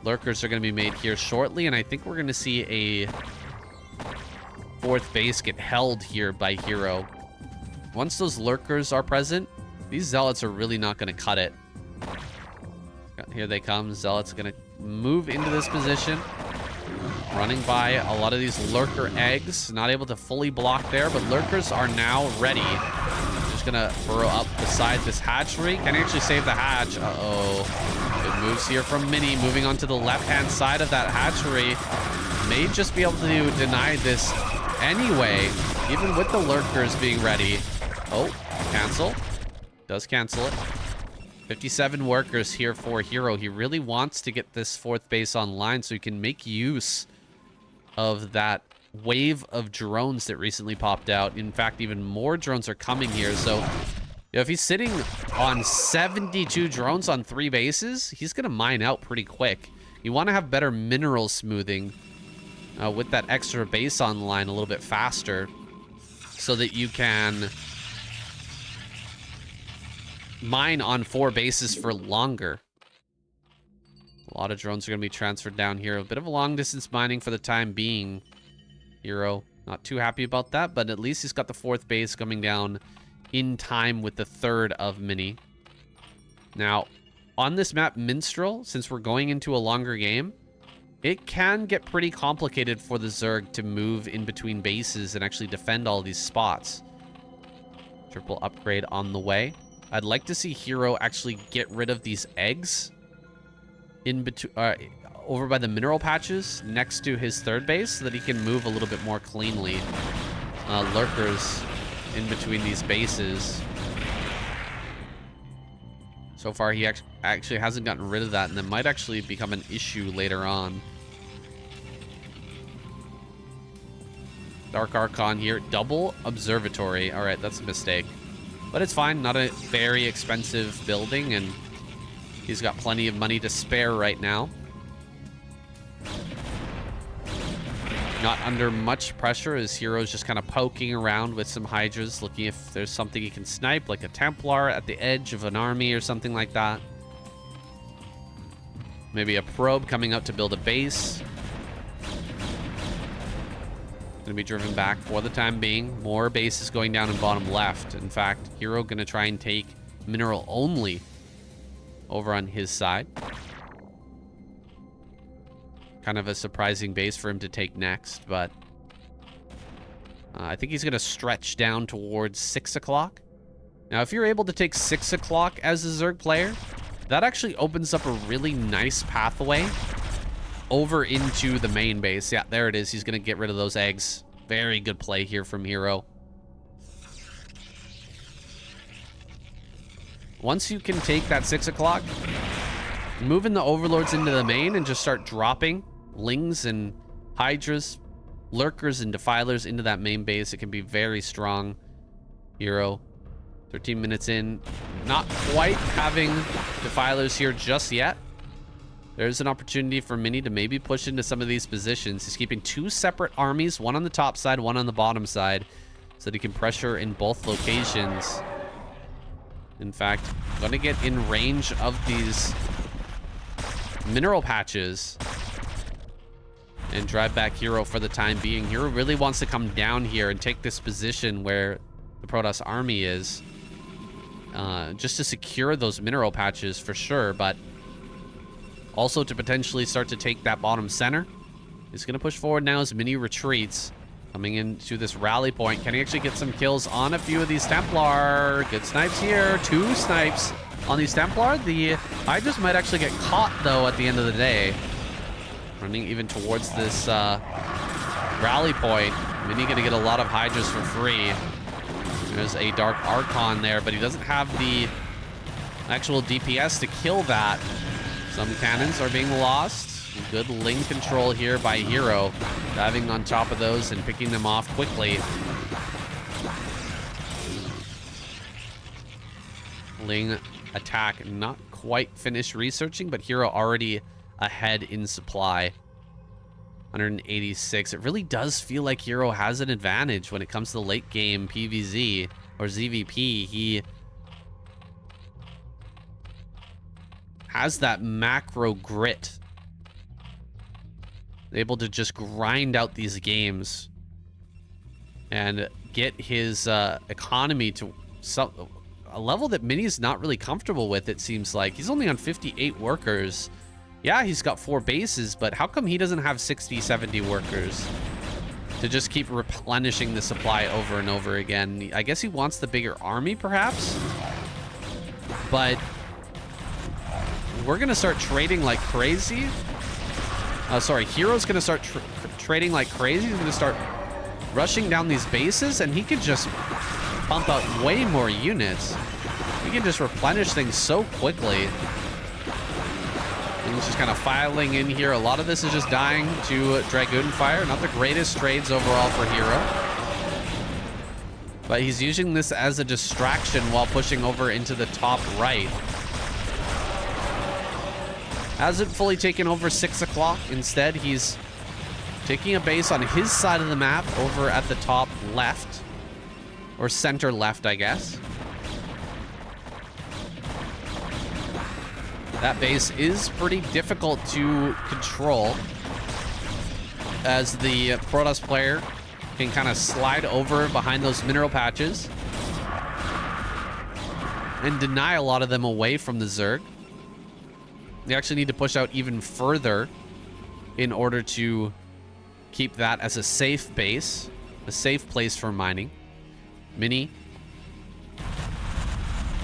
Lurkers are going to be made here shortly, and I think we're going to see a 4th base get held here by HerO. Once those Lurkers are present, these Zealots are really not going to cut it. Here they come. Zealots are going to move into this position. Running by a lot of these Lurker eggs. Not able to fully block there, but Lurkers are now ready. Just going to burrow up beside this hatchery. Can he actually save the hatch? Uh-oh. Good moves here from Mini. Moving on to the left-hand side of that hatchery. May just be able to deny this anyway, even with the Lurkers being ready. Oh, cancel. Does cancel it. 57 workers here for HerO. He really wants to get this 4th base online so he can make use of that wave of drones that recently popped out. In fact, even more drones are coming here. So If he's sitting on 72 drones on 3 bases, he's going to mine out pretty quick. You want to have better mineral smoothing with that extra base online a little bit faster so that you can mine on 4 bases for longer. A lot of drones are going to be transferred down here. A bit of a long distance mining for the time being. HerO, not too happy about that, but at least he's got the 4th base coming down in time with the 3rd of Mini. Now, on this map, Minstrel, since we're going into a longer game, it can get pretty complicated for the Zerg to move in between bases and actually defend all these spots. Triple upgrade on the way. I'd like to see HerO actually get rid of these eggs in between, over by the mineral patches next to his 3rd base so that he can move a little bit more cleanly. Lurkers in between these bases. So far, he actually hasn't gotten rid of that, and that might actually become an issue later on. Dark Archon here. Double observatory. All right, that's a mistake. But it's fine. Not a very expensive building, and he's got plenty of money to spare right now. Not under much pressure as HerO's just kind of poking around with some Hydras, looking if there's something he can snipe, like a Templar at the edge of an army or something like that. Maybe a probe coming out to build a base. Gonna be driven back for the time being. More bases going down in bottom left. In fact, HerO gonna try and take mineral only over on his side. Kind of a surprising base for him to take next, but I think he's going to stretch down towards 6 o'clock. Now, if you're able to take 6 o'clock as a Zerg player, that actually opens up a really nice pathway over into the main base. Yeah, there it is. He's going to get rid of those eggs. Very good play here from HerO. Once you can take that 6 o'clock, moving the overlords into the main and just start dropping lings and hydras, lurkers and defilers into that main base, it can be very strong. HerO, 13 minutes in, not quite having defilers here just yet. There's an opportunity for Mini to maybe push into some of these positions. He's keeping 2 separate armies, one on the top side, one on the bottom side, so that he can pressure in both locations. In fact, going to get in range of these mineral patches and drive back HerO for the time being. HerO really wants to come down here and take this position where the Protoss army is, just to secure those mineral patches for sure, but also to potentially start to take that bottom center. He's going to push forward now as Mini retreats. Coming into this rally point. Can he actually get some kills on a few of these Templar? Good snipes here. 2 snipes on these Templar. The Hydras might actually get caught, though, at the end of the day. Running even towards this rally point. Mini going to get a lot of Hydras for free. There's a Dark Archon there, but he doesn't have the actual DPS to kill that. Some cannons are being lost. Good ling control here by HerO. Diving on top of those and picking them off quickly. Ling attack not quite finished researching, but HerO already ahead in supply. 186. It really does feel like HerO has an advantage when it comes to the late game PvZ or ZVP. He has that macro grit, able to just grind out these games and get his economy to a level that Mini's not really comfortable with, it seems like. He's only on 58 workers. Yeah, he's got 4 bases, but how come he doesn't have 60, 70 workers to just keep replenishing the supply over and over again? I guess he wants the bigger army, perhaps? But we're going to start trading like crazy. Sorry, HerO's going to start trading like crazy. He's going to start rushing down these bases, and he could just pump out way more units. He can just replenish things so quickly. And he's just kind of filing in here. A lot of this is just dying to Dragoon Fire. Not the greatest trades overall for HerO. But he's using this as a distraction while pushing over into the top right. Hasn't fully taken over 6 o'clock. Instead, he's taking a base on his side of the map over at the top left. Or center left, I guess. That base is pretty difficult to control, as the Protoss player can kind of slide over behind those mineral patches and deny a lot of them away from the Zerg. They actually need to push out even further in order to keep that as a safe base, a safe place for mining. Mini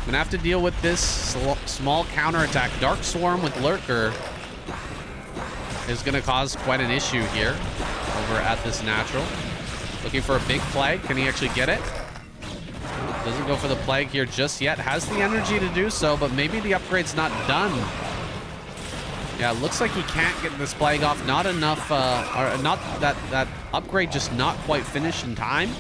gonna have to deal with this small counterattack. Dark Swarm with Lurker is gonna cause quite an issue here over at this natural. Looking for a big plague. Can he actually get it? Doesn't go for the plague here just yet. Has the energy to do so, but maybe the upgrade's not done. Yeah, it looks like he can't get this plague off. Not enough, or not that upgrade just not quite finished in time.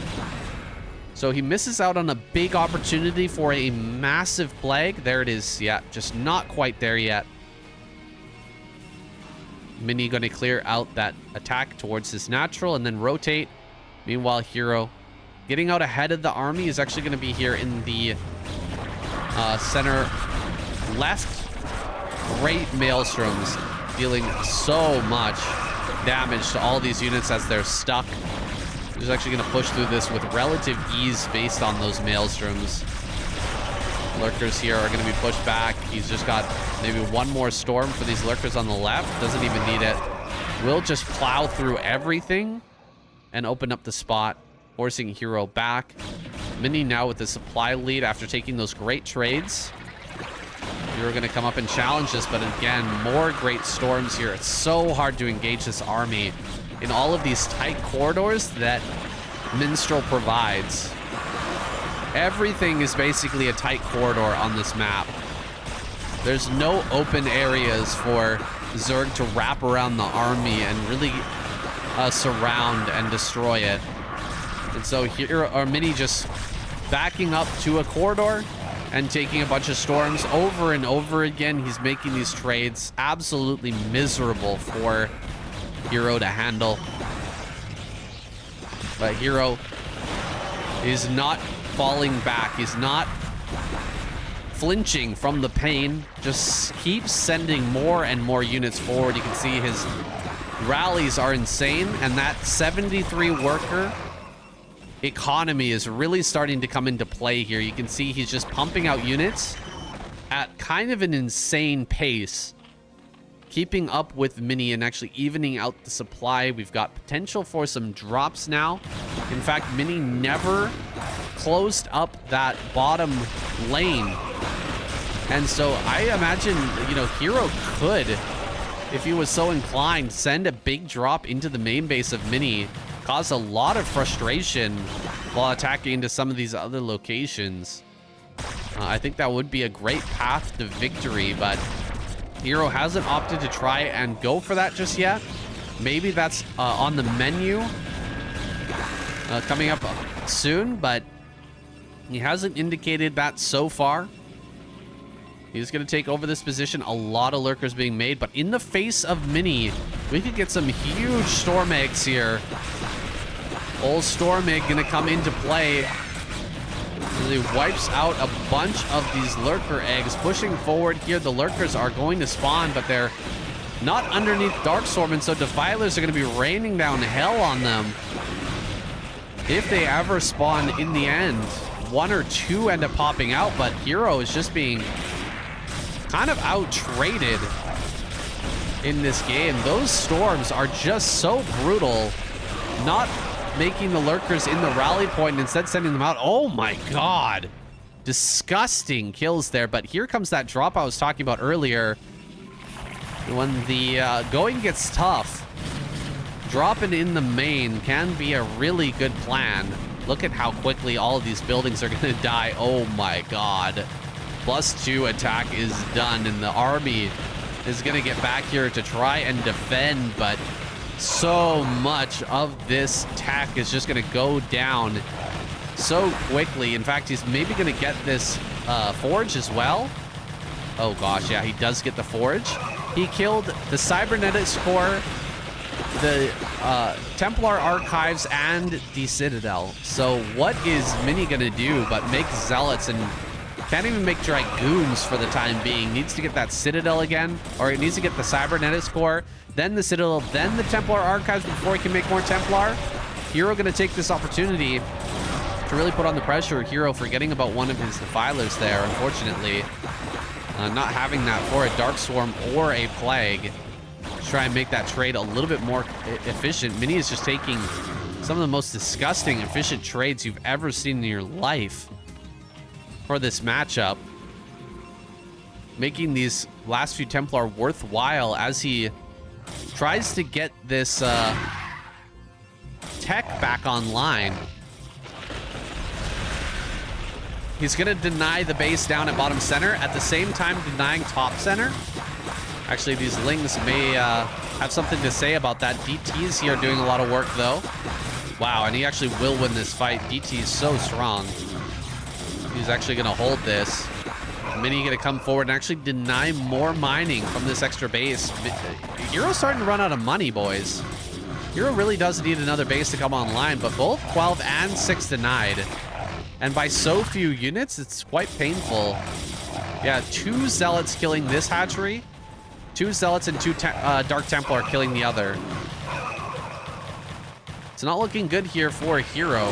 So he misses out on a big opportunity for a massive plague. There it is. Yeah, just not quite there yet. Mini going to clear out that attack towards his natural and then rotate. Meanwhile, HerO getting out ahead of the army is actually going to be here in the center left. Great maelstroms, dealing so much damage to all these units as they're stuck. He's actually going to push through this with relative ease based on those maelstroms. Lurkers here are going to be pushed back. He's just got maybe one more storm for these lurkers on the left. Doesn't even need it. Will just plow through everything and open up the spot, forcing HerO back. Mini now with the supply lead after taking those great trades. You're going to come up and challenge this, but again, more great storms here. It's so hard to engage this army in all of these tight corridors that Minstrel provides. Everything is basically a tight corridor on this map. There's no open areas for Zerg to wrap around the army and really surround and destroy it. And so here are Mini just backing up to a corridor and taking a bunch of storms over and over again. He's making these trades absolutely miserable for HerO to handle. But HerO is not falling back. He's not flinching from the pain. Just keeps sending more and more units forward. You can see his rallies are insane, and that 73 worker economy is really starting to come into play here. You can see he's just pumping out units at kind of an insane pace, keeping up with Mini and actually evening out the supply. We've got potential for some drops now. In fact, Mini never closed up that bottom lane. And so I imagine, you know, HerO could, if he was so inclined, send a big drop into the main base of Mini, cause a lot of frustration while attacking into some of these other locations. I think that would be a great path to victory, but HerO hasn't opted to try and go for that just yet. Maybe that's on the menu coming up soon, but he hasn't indicated that so far. He's going to take over this position. A lot of lurkers being made, but in the face of Mini, we could get some huge storm eggs here. Old storm egg going to come into play. He wipes out a bunch of these lurker eggs. Pushing forward here, the lurkers are going to spawn, but they're not underneath Darkstorm, and so Defilers are going to be raining down hell on them if they ever spawn in the end. One or two end up popping out, but HerO is just being kind of out-traded in this game. Those storms are just so brutal, not making the lurkers in the rally point and instead sending them out. Oh my god, disgusting kills there. But here comes that drop I was talking about earlier. When the going gets tough, dropping in the main can be a really good plan. Look at how quickly all of these buildings are going to die. Oh my god. +2 attack is done, and the army is going to get back here to try and defend, but so much of this attack is just going to go down so quickly. In fact, he's maybe going to get this forge as well. Oh gosh, yeah, he does get the forge. He killed the Cybernetics Core, the Templar Archives, and the Citadel. So what is Mini going to do but make Zealots, and can't even make Dragoons for the time being. Needs to get that Citadel again, or it needs to get the Cybernetics Core, then the Citadel, then the Templar Archives before he can make more Templar. HerO going to take this opportunity to really put on the pressure. HerO forgetting about one of his Defilers there, unfortunately. Not having that for a Dark Swarm or a Plague to try and make that trade a little bit more efficient. Mini is just taking some of the most disgusting efficient trades you've ever seen in your life for this matchup, making these last few Templar worthwhile as he tries to get this tech back online. He's going to deny the base down at bottom center, at the same time denying top center. Actually, these Lings may have something to say about that. DT's here doing a lot of work, though. Wow, and he actually will win this fight. DT is so strong. He's actually going to hold this. Mini going to come forward and actually deny more mining from this extra base. HerO's starting to run out of money, boys. HerO really does need another base to come online, but both 12 and 6 denied. And by so few units, it's quite painful. Yeah, 2 Zealots killing this hatchery. 2 Zealots and 2 Dark Templar killing the other. It's not looking good here for HerO.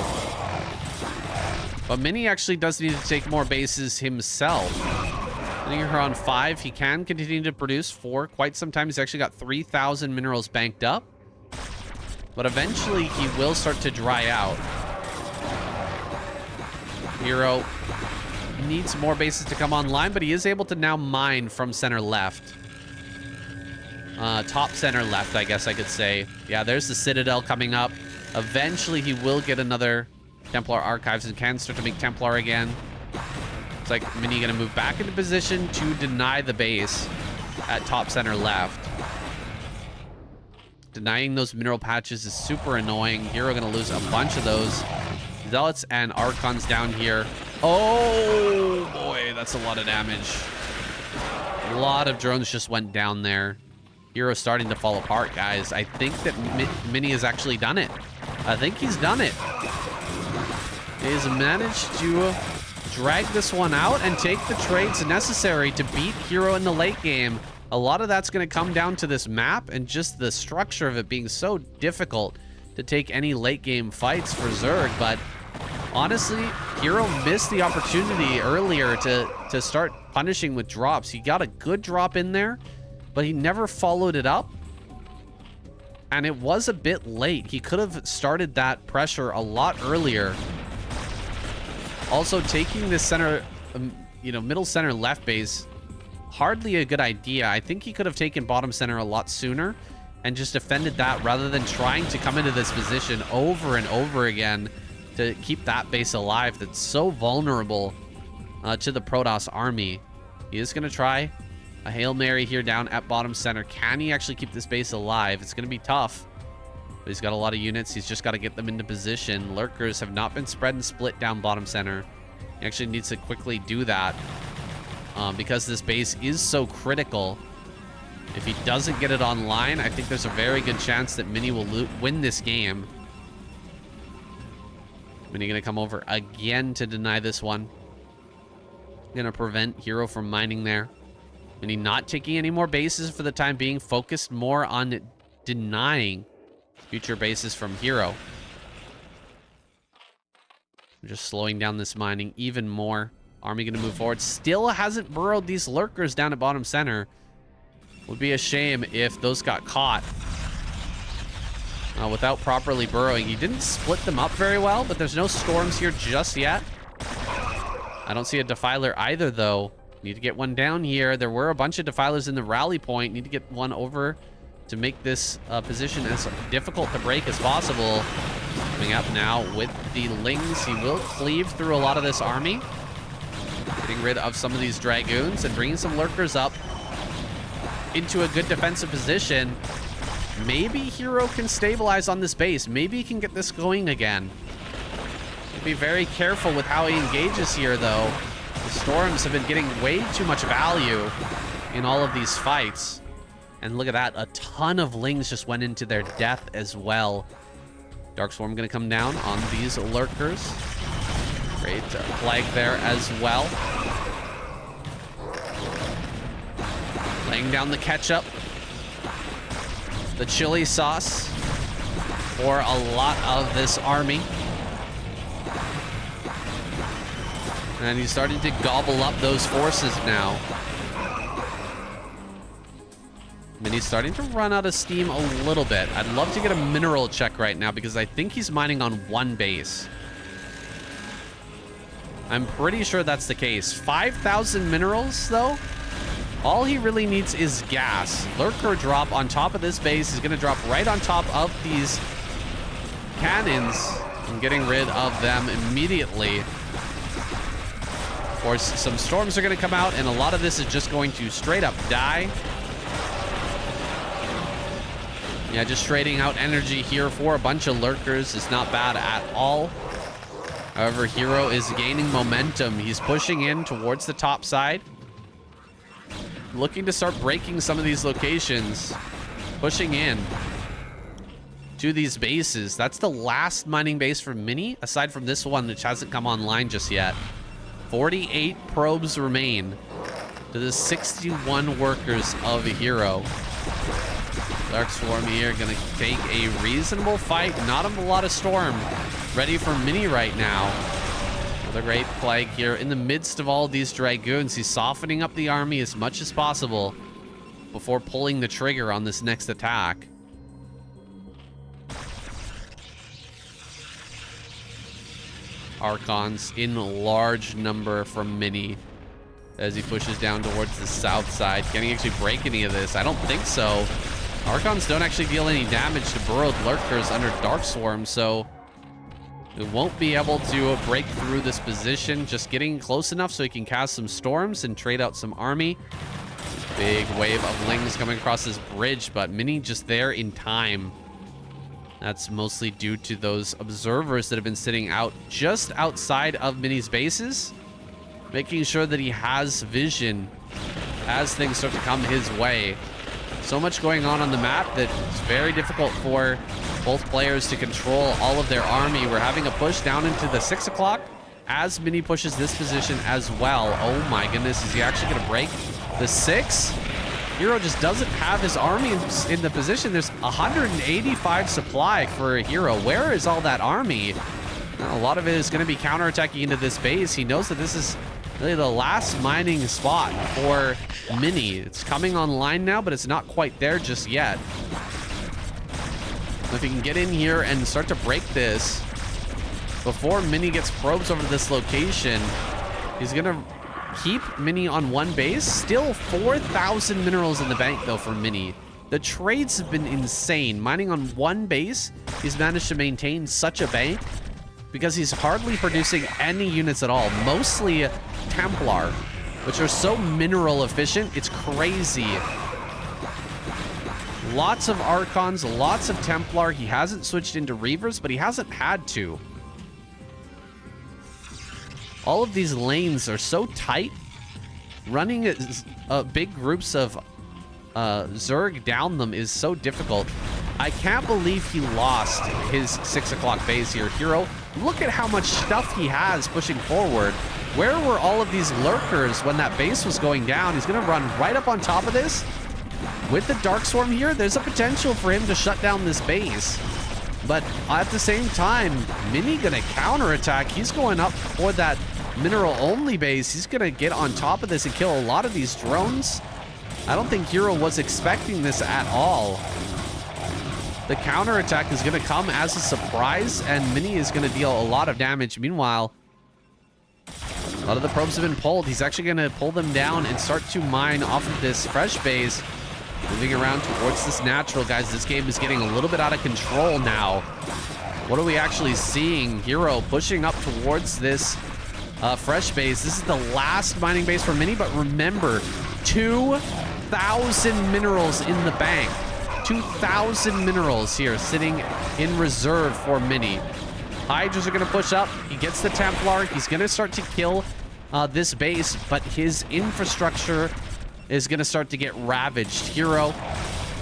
But Mini actually does need to take more bases himself. Putting her on 5, he can continue to produce for quite some time. He's actually got 3,000 minerals banked up. But eventually, he will start to dry out. HerO needs more bases to come online, but he is able to now mine from center left. Top center left, I guess I could say. Yeah, there's the Citadel coming up. Eventually, he will get another Templar Archives and can start to make Templar again. It's like Mini going to move back into position to deny the base at top center left. Denying those mineral patches is super annoying. HerO going to lose a bunch of those. Zealots and Archons down here. Oh boy, that's a lot of damage. A lot of drones just went down there. HerO's starting to fall apart, guys. I think that Mini has actually done it. I think he's done it. He's managed to drag this one out and take the trades necessary to beat HerO in the late game. A lot of that's going to come down to this map and just the structure of it being so difficult to take any late game fights for Zerg. But honestly, HerO missed the opportunity earlier to start punishing with drops. He got a good drop in there, but he never followed it up. And it was a bit late. He could have started that pressure a lot earlier. Also, taking this center, middle center left base, hardly a good idea. I think he could have taken bottom center a lot sooner and just defended that rather than trying to come into this position over and over again to keep that base alive that's so vulnerable to the Protoss army. He is going to try a Hail Mary here down at bottom center. Can he actually keep this base alive? It's going to be tough. But he's got a lot of units. He's just got to get them into position. Lurkers have not been spread and split down bottom center. He actually needs to quickly do that because this base is so critical. If he doesn't get it online, I think there's a very good chance that Mini will win this game. Mini going to come over again to deny this one. Going to prevent HerO from mining there. Mini not taking any more bases for the time being. Focused more on denying future bases from HerO. Just slowing down this mining even more. Army going to move forward. Still hasn't burrowed these Lurkers down at bottom center. Would be a shame if those got caught without properly burrowing. He didn't split them up very well, but there's no storms here just yet. I don't see a Defiler either, though. Need to get one down here. There were a bunch of Defilers in the rally point. Need to get one over to make this position as difficult to break as possible. Coming up now with the Lings. He will cleave through a lot of this army. Getting rid of some of these Dragoons and bringing some Lurkers up into a good defensive position. Maybe HerO can stabilize on this base. Maybe he can get this going again. be very careful with how he engages here, though. The storms have been getting way too much value in all of these fights. And look at that, a ton of lings just went into their death as well. Dark Swarm gonna come down on these lurkers. Great plague there as well. Laying down the ketchup. The chili sauce for a lot of this army. And he's starting to gobble up those forces now. And he's starting to run out of steam a little bit. I'd love to get a mineral check right now because I think he's mining on one base. I'm pretty sure that's the case. 5,000 minerals, though? All he really needs is gas. Lurker drop on top of this base. He's going to drop right on top of these cannons and getting rid of them immediately. Of course, some storms are going to come out, and a lot of this is just going to straight up die. Yeah, just trading out energy here for a bunch of lurkers is not bad at all. However, HerO is gaining momentum. He's pushing in towards the top side. Looking to start breaking some of these locations. Pushing in to these bases. That's the last mining base for Mini, aside from this one, which hasn't come online just yet. 48 probes remain to the 61 workers of HerO. Dark Swarm here gonna take a reasonable fight. Not a lot of storm ready for Mini right now. Another great plague here in the midst of all these Dragoons. He's softening up the army as much as possible before pulling the trigger on this next attack. Archons in large number from Mini as he pushes down towards the south side. Can he actually break any of this? I don't think so. Archons don't actually deal any damage to burrowed lurkers under Dark Swarm, so it won't be able to break through this position. Just getting close enough so he can cast some storms and trade out some army. Big wave of lings coming across this bridge, but Mini just there in time. That's mostly due to those observers that have been sitting out just outside of Mini's bases, making sure that he has vision as things start to come his way. So much going on the map that it's very difficult for both players to control all of their army. We're having a push down into the 6 o'clock as Mini pushes this position as well. Oh my goodness, is he actually going to break the 6? HerO just doesn't have his army in the position. There's 185 supply for HerO. Where is all that army? A lot of it is going to be counterattacking into this base. He knows that this is really the last mining spot for Mini. It's coming online now, but it's not quite there just yet. If he can get in here and start to break this before Mini gets probes over this location, he's going to keep Mini on one base. Still 4,000 minerals in the bank, though, for Mini. The trades have been insane. Mining on one base, he's managed to maintain such a bank because he's hardly producing any units at all. Mostly Templar, which are so mineral efficient. It's crazy. Lots of Archons, lots of Templar. He hasn't switched into Reavers, but he hasn't had to. All of these lanes are so tight. Running big groups of Zerg down them is so difficult. I can't believe he lost his 6 o'clock base here. HerO, look at how much stuff he has pushing forward. Where were all of these lurkers when that base was going down? He's going to run right up on top of this. With the Dark Swarm here, there's a potential for him to shut down this base. But at the same time, Mini going to counterattack. He's going up for that mineral-only base. He's going to get on top of this and kill a lot of these drones. I don't think HerO was expecting this at all. The counterattack is going to come as a surprise, and Mini is going to deal a lot of damage. Meanwhile, a lot of the probes have been pulled. He's actually going to pull them down and start to mine off of this fresh base. Moving around towards this natural, guys. This game is getting a little bit out of control now. What are we actually seeing? HerO pushing up towards this fresh base. This is the last mining base for Mini, but remember, 2,000 minerals in the bank. 2,000 minerals here sitting in reserve for Mini. Hydras are going to push up. He gets the Templar. He's going to start to kill this base, but his infrastructure is going to start to get ravaged. HerO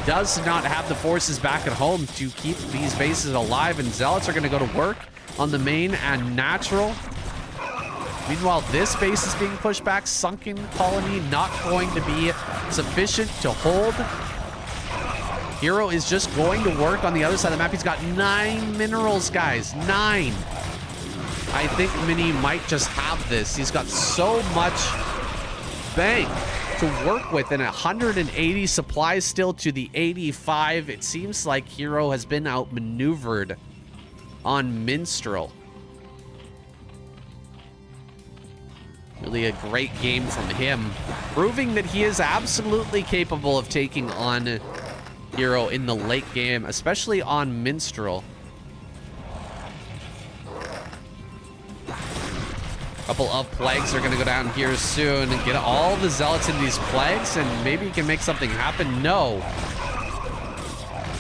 does not have the forces back at home to keep these bases alive, and Zealots are going to go to work on the main and natural. Meanwhile, this base is being pushed back. Sunken Colony not going to be sufficient to hold. HerO is just going to work on the other side of the map. He's got 9 minerals, guys. 9. I think Mini might just have this. He's got so much bank to work with, and 180 supplies still to the 85. It seems like HerO has been outmaneuvered on Minstrel. Really a great game from him, proving that he is absolutely capable of taking on HerO in the late game, especially on Minstrel. Couple of plagues are going to go down here soon and get all the Zealots in these plagues, and maybe he can make something happen. No.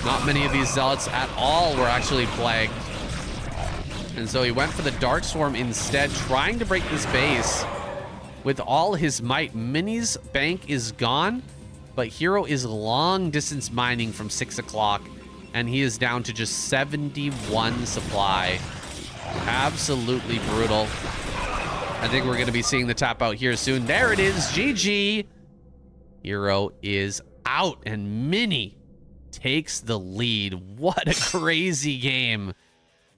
Not many of these Zealots at all were actually plagued. And so he went for the Dark Swarm instead, trying to break this base with all his might. Mini's bank is gone, but HerO is long distance mining from 6 o'clock, and he is down to just 71 supply. Absolutely brutal. I think we're going to be seeing the tap out here soon. There it is. GG. HerO is out, and Mini takes the lead. What a crazy game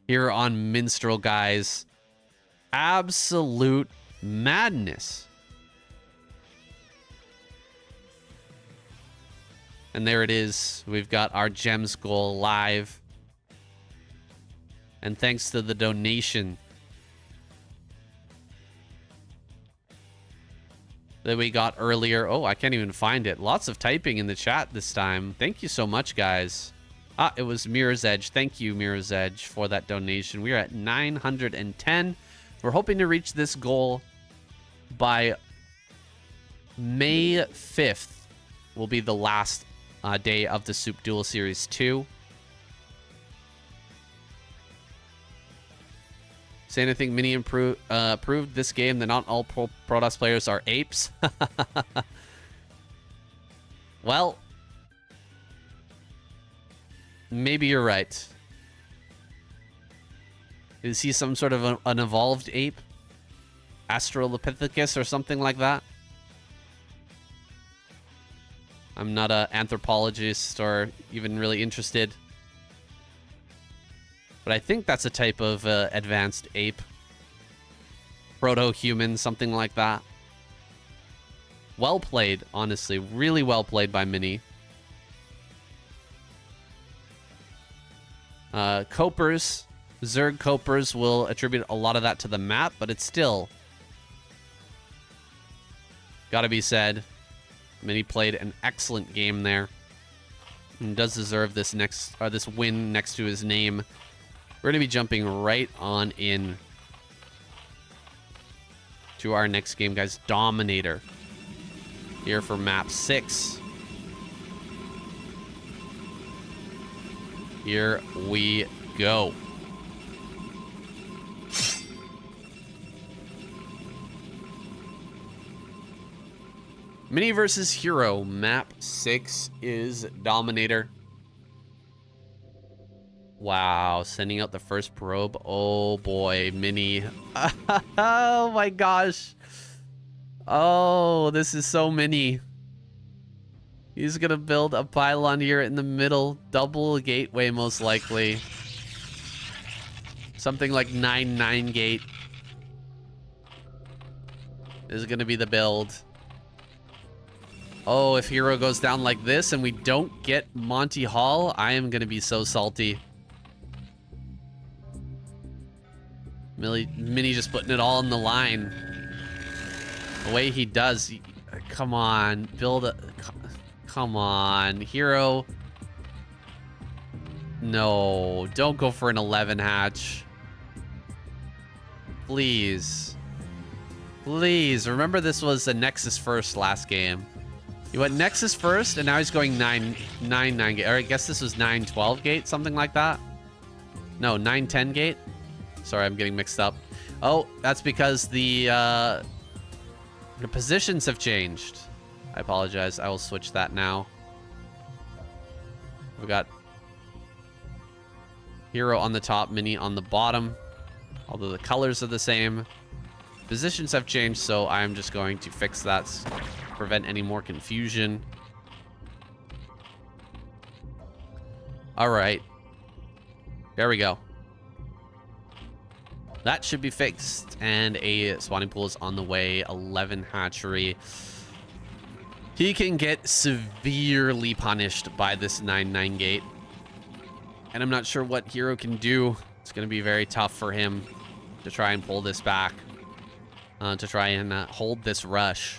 here on Minstrel, guys. Absolute madness. And there it is. We've got our Gems goal live. And thanks to the donation that we got earlier. Oh, I can't even find it. Lots of typing in the chat this time. Thank you so much, guys. It was Mirror's Edge. Thank you, Mirror's Edge, for that donation. We are at 910. We're hoping to reach this goal by May 5th. Will be the last day of the SOOP Duel Series 2. Say anything, Mini proved this game that not all Protoss players are apes. Well, maybe you're right. Is he some sort of an evolved ape? Australopithecus or something like that? I'm not an anthropologist or even really interested. But I think that's a type of advanced ape. Proto-human, something like that. Well played, honestly. Really well played by Mini. Copers. Zerg Copers will attribute a lot of that to the map, but it's still gotta be said. Mini played an excellent game there. And does deserve this this win next to his name. We're going to be jumping right on in to our next game, guys. Dominator. Here for map 6. Here we go. Mini versus HerO. Map 6 is Dominator. Wow, sending out the first probe. Oh boy, Mini. Oh my gosh. Oh, this is so Mini. He's gonna build a pylon here in the middle. Double gateway, most likely. Something like 9-9 gate is gonna be the build. Oh, if HerO goes down like this and we don't get Monty Hall, I am gonna be so salty. Mini just putting it all on the line. The way he does. Come on. Build a... Come on. HerO. No. Don't go for an 11 hatch. Please. Please. Remember this was a Nexus first last game. He went Nexus first, and now he's going 9-9 gate. Or I guess this was 9-12 gate, something like that. No, 9-10 gate. Sorry, I'm getting mixed up. Oh, that's because the positions have changed. I apologize. I will switch that now. We got HerO on the top, Mini on the bottom. Although the colors are the same. Positions have changed, so I'm just going to fix that to prevent any more confusion. All right. There we go. That should be fixed. And a spawning pool is on the way. 11 hatchery. He can get severely punished by this 9-9 gate. And I'm not sure what HerO can do. It's going to be very tough for him to try and pull this back. To try and hold this rush.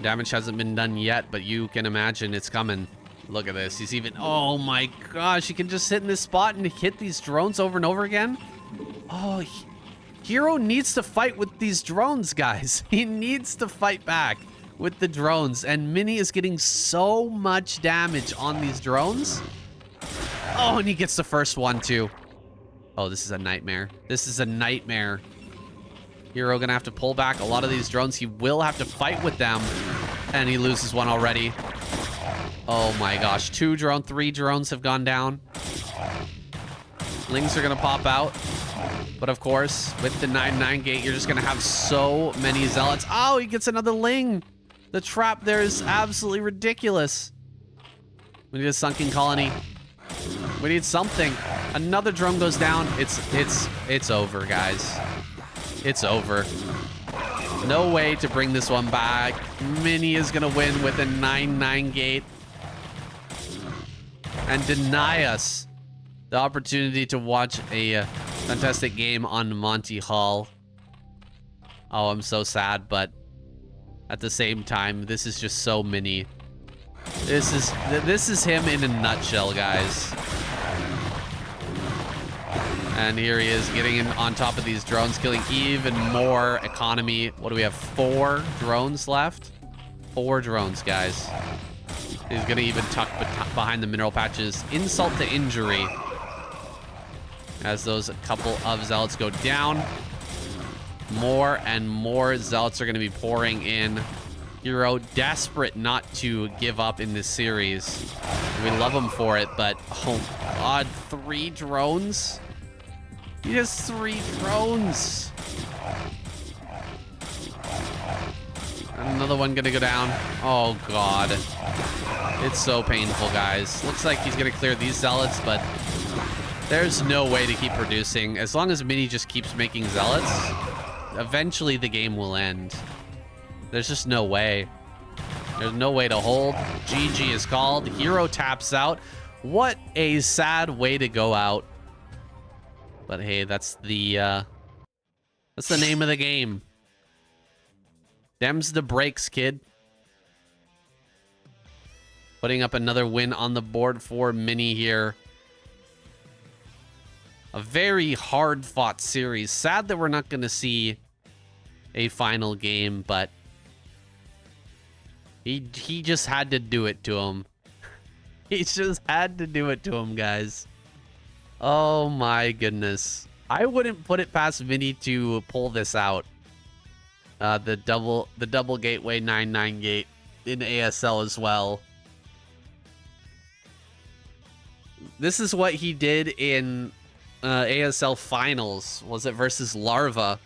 Damage hasn't been done yet, but you can imagine it's coming. Look at this. He's even... Oh my gosh. He can just sit in this spot and hit these drones over and over again. Oh, HerO needs to fight with these drones, guys. He needs to fight back with the drones. And Mini is getting so much damage on these drones. Oh, and he gets the first one, too. Oh, this is a nightmare. This is a nightmare. HerO gonna have to pull back a lot of these drones. He will have to fight with them. And he loses one already. Oh my gosh. 2 drones, 3 drones have gone down. Lings are gonna pop out. But of course, with the 9-9 gate, you're just gonna have so many zealots. Oh, he gets another Ling. The trap there is absolutely ridiculous. We need a sunken colony. We need something. Another drone goes down. It's over, guys. It's over. No way to bring this one back. Mini is going to win with a 9-9 gate. And deny us the opportunity to watch a fantastic game on Monty Hall. Oh, I'm so sad, but at the same time, this is just so Mini. This is him in a nutshell, guys. And here he is getting in on top of these drones, killing even more economy. What do we have? 4 drones left? 4 drones, guys. He's going to even tuck behind the mineral patches. Insult to injury. As those couple of zealots go down. More and more zealots are going to be pouring in. HerO desperate not to give up in this series. We love him for it, but oh god, 3 drones? He has 3 drones. Another one gonna go down. Oh god. It's so painful, guys. Looks like he's gonna clear these zealots, but there's no way to keep producing. As long as Mini just keeps making zealots, eventually the game will end. There's just no way. There's no way to hold. GG is called. HerO taps out. What a sad way to go out. But hey, that's the name of the game. Them's the breaks, kid. Putting up another win on the board for Mini here. A very hard-fought series. Sad that we're not going to see a final game, but he just had to do it to him. He just had to do it to him, guys. Oh my goodness. I wouldn't put it past Mini to pull this out. The double gateway 9-9 gate in ASL as well. This is what he did in ASL finals. Was it versus Larva?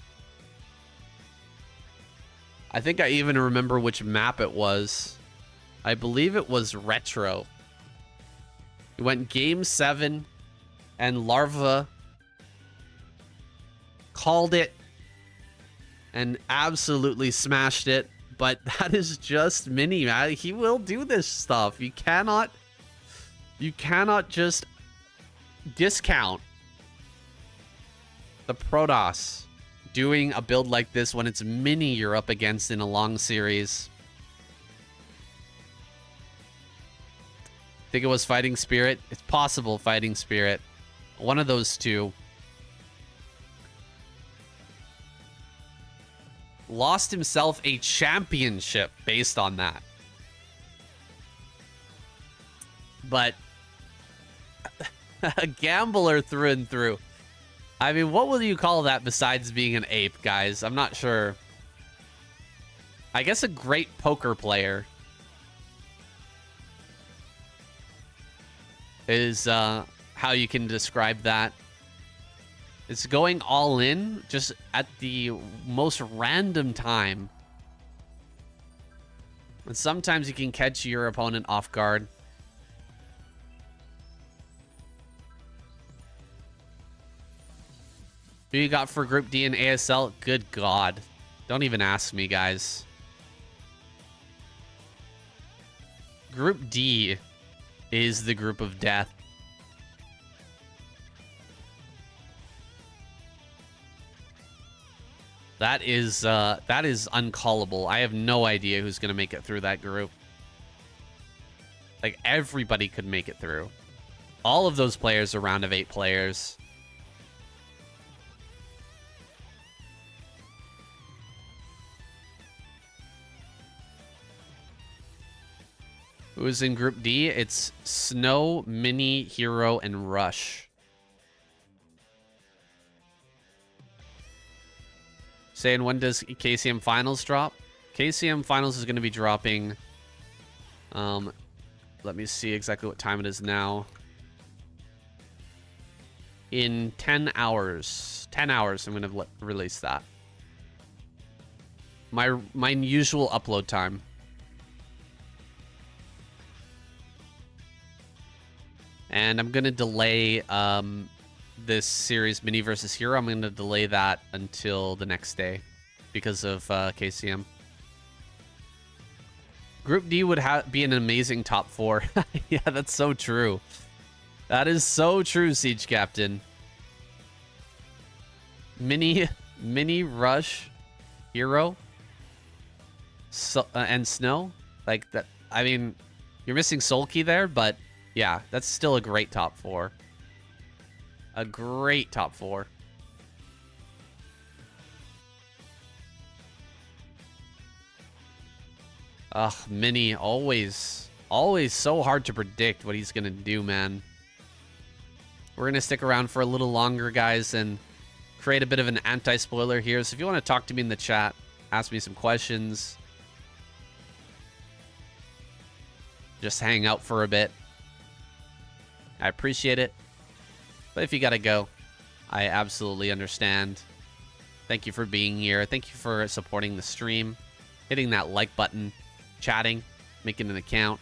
I think I even remember which map it was. I believe it was Retro. He went game 7 and Larva called it and absolutely smashed it. But that is just Mini, man. He will do this stuff. You cannot just discount the Protoss doing a build like this when it's Mini you're up against in a long series. Think it was Fighting Spirit? It's possible Fighting Spirit. One of those two. Lost himself a championship based on that. But a gambler through and through. I mean, what will you call that besides being an ape, guys? I'm not sure. I guess a great poker player is how you can describe that. It's going all in just at the most random time. And sometimes you can catch your opponent off guard. Who you got for Group D in ASL? Good God. Don't even ask me, guys. Group D is the group of death. That is uncallable. I have no idea who's going to make it through that group. Like, everybody could make it through. All of those players are round of 8 players. Who's in Group D? It's Snow, Mini, HerO, and Rush. Saying, when does KCM Finals drop? KCM Finals is going to be dropping... let me see exactly what time it is now. In 10 hours. 10 hours, I'm going to release that. My usual upload time. And I'm going to delay this series, Mini versus HerO. I'm going to delay that until the next day because of KCM. Group D would be an amazing top 4. Yeah, that's so true. That is so true, Siege Captain. Mini, Rush, HerO, and Snow. Like that. I mean, you're missing Sulky there, but yeah, that's still a great top 4. A great top 4. Ugh, Mini, always so hard to predict what he's going to do, man. We're going to stick around for a little longer, guys, and create a bit of an anti-spoiler here. So if you want to talk to me in the chat, ask me some questions, just hang out for a bit, I appreciate it. But if you gotta go, I absolutely understand. Thank you for being here. Thank you for supporting the stream, hitting that like button, chatting, making an account,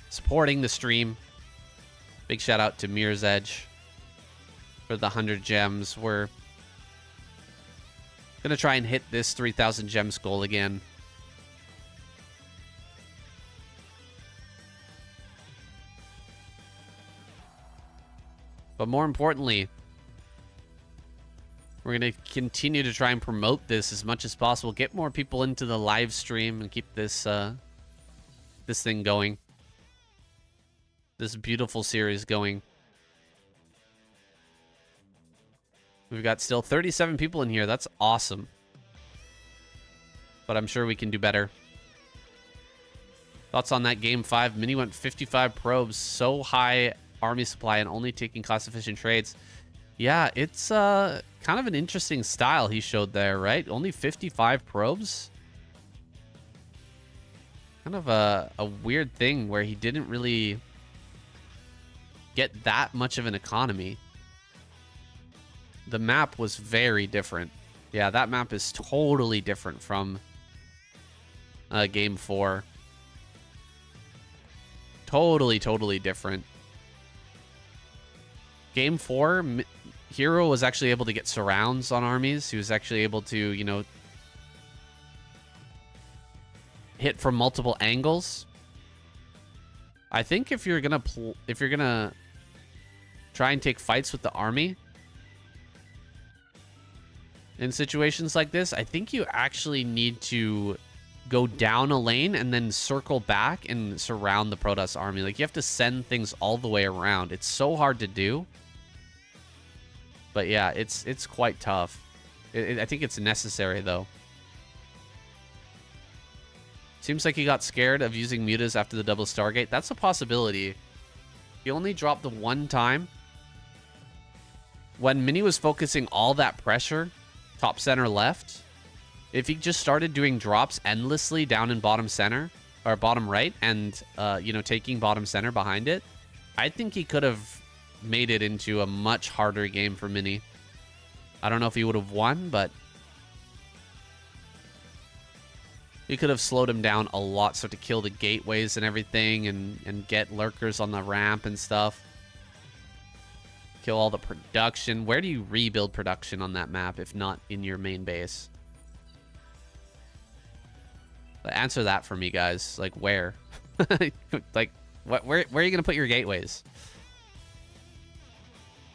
supporting the stream. Big shout out to Mirror's Edge for the 100 gems. We're gonna try and hit this 3,000 gems goal again. But more importantly, we're going to continue to try and promote this as much as possible. Get more people into the live stream and keep this this thing going. This beautiful series going. We've got still 37 people in here. That's awesome. But I'm sure we can do better. Thoughts on that game 5? Mini went 55 probes. So high army supply and only taking cost-efficient trades. Yeah, it's kind of an interesting style he showed there, right? Only 55 probes. Kind of a weird thing where he didn't really get that much of an economy. The map was very different. Yeah, that map is totally different from Game 4. Totally different. Game 4, HerO was actually able to get surrounds on armies. He was actually able to, you know, hit from multiple angles. I think if you're gonna try and take fights with the army in situations like this, I think you actually need to go down a lane and then circle back and surround the Protoss army. Like, you have to send things all the way around. It's so hard to do. But yeah, it's quite tough. I think it's necessary, though. Seems like he got scared of using mutas after the double Stargate. That's a possibility. He only dropped the one time. when Mini was focusing all that pressure, top center left, if he just started doing drops endlessly down in bottom center, or bottom right, and, you know, taking bottom center behind it, I think he could have made it into a much harder game for Mini. I don't know if he would have won, but he could have slowed him down a lot, so to kill the gateways and everything, and get lurkers on the ramp and stuff. Kill all the production. Where do you rebuild production on that map if not in your main base? Answer that for me, guys. Like, where? Like, where are you going to put your gateways?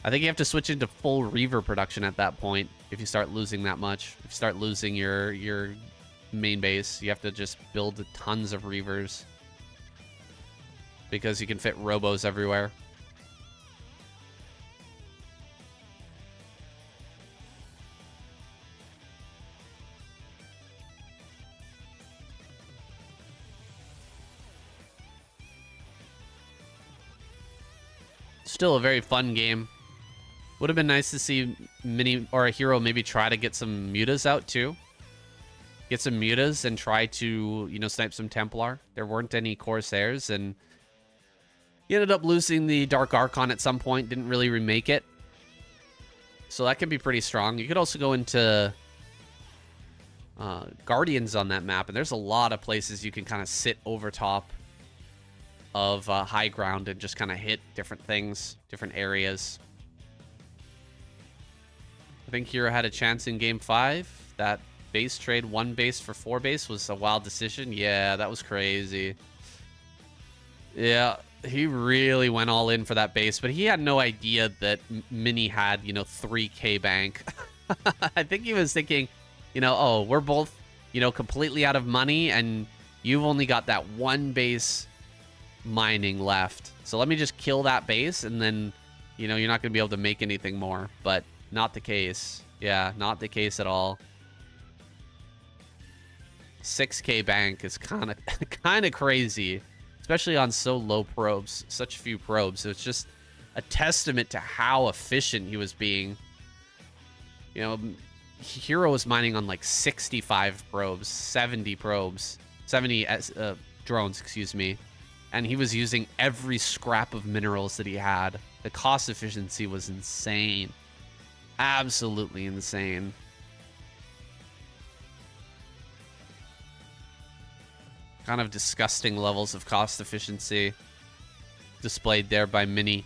I think you have to switch into full Reaver production at that point if you start losing that much. If you start losing your main base, you have to just build tons of Reavers. Because you can fit robos everywhere. Still a very fun game. Would have been nice to see Mini or a HerO maybe try to get some mutas out too. Get some mutas and try to, you know, snipe some Templar. There weren't any Corsairs, and he ended up losing the Dark Archon at some point. Didn't really remake it. So that can be pretty strong. You could also go into Guardians on that map, and there's a lot of places you can kind of sit over top of high ground and just kind of hit different things, different areas. I think HerO had a chance in game 5. That base trade, 1 base for 4 base, was a wild decision. Yeah, that was crazy. Yeah, he really went all in for that base, but he had no idea that Mini had, you know, 3k bank. I think he was thinking, you know, oh, we're both, you know, completely out of money, and you've only got that 1 base mining left, so let me just kill that base, and then, you know, you're not gonna be able to make anything more. But not the case. Yeah, not the case at all. 6k bank is kind of crazy, especially on so low probes, such few probes. So it's just a testament to how efficient he was being. You know, HerO was mining on like 65 probes, 70 probes, 70 drones, excuse me. And he was using every scrap of minerals that he had. The cost efficiency was insane. Absolutely insane. Kind of disgusting levels of cost efficiency displayed there by Mini.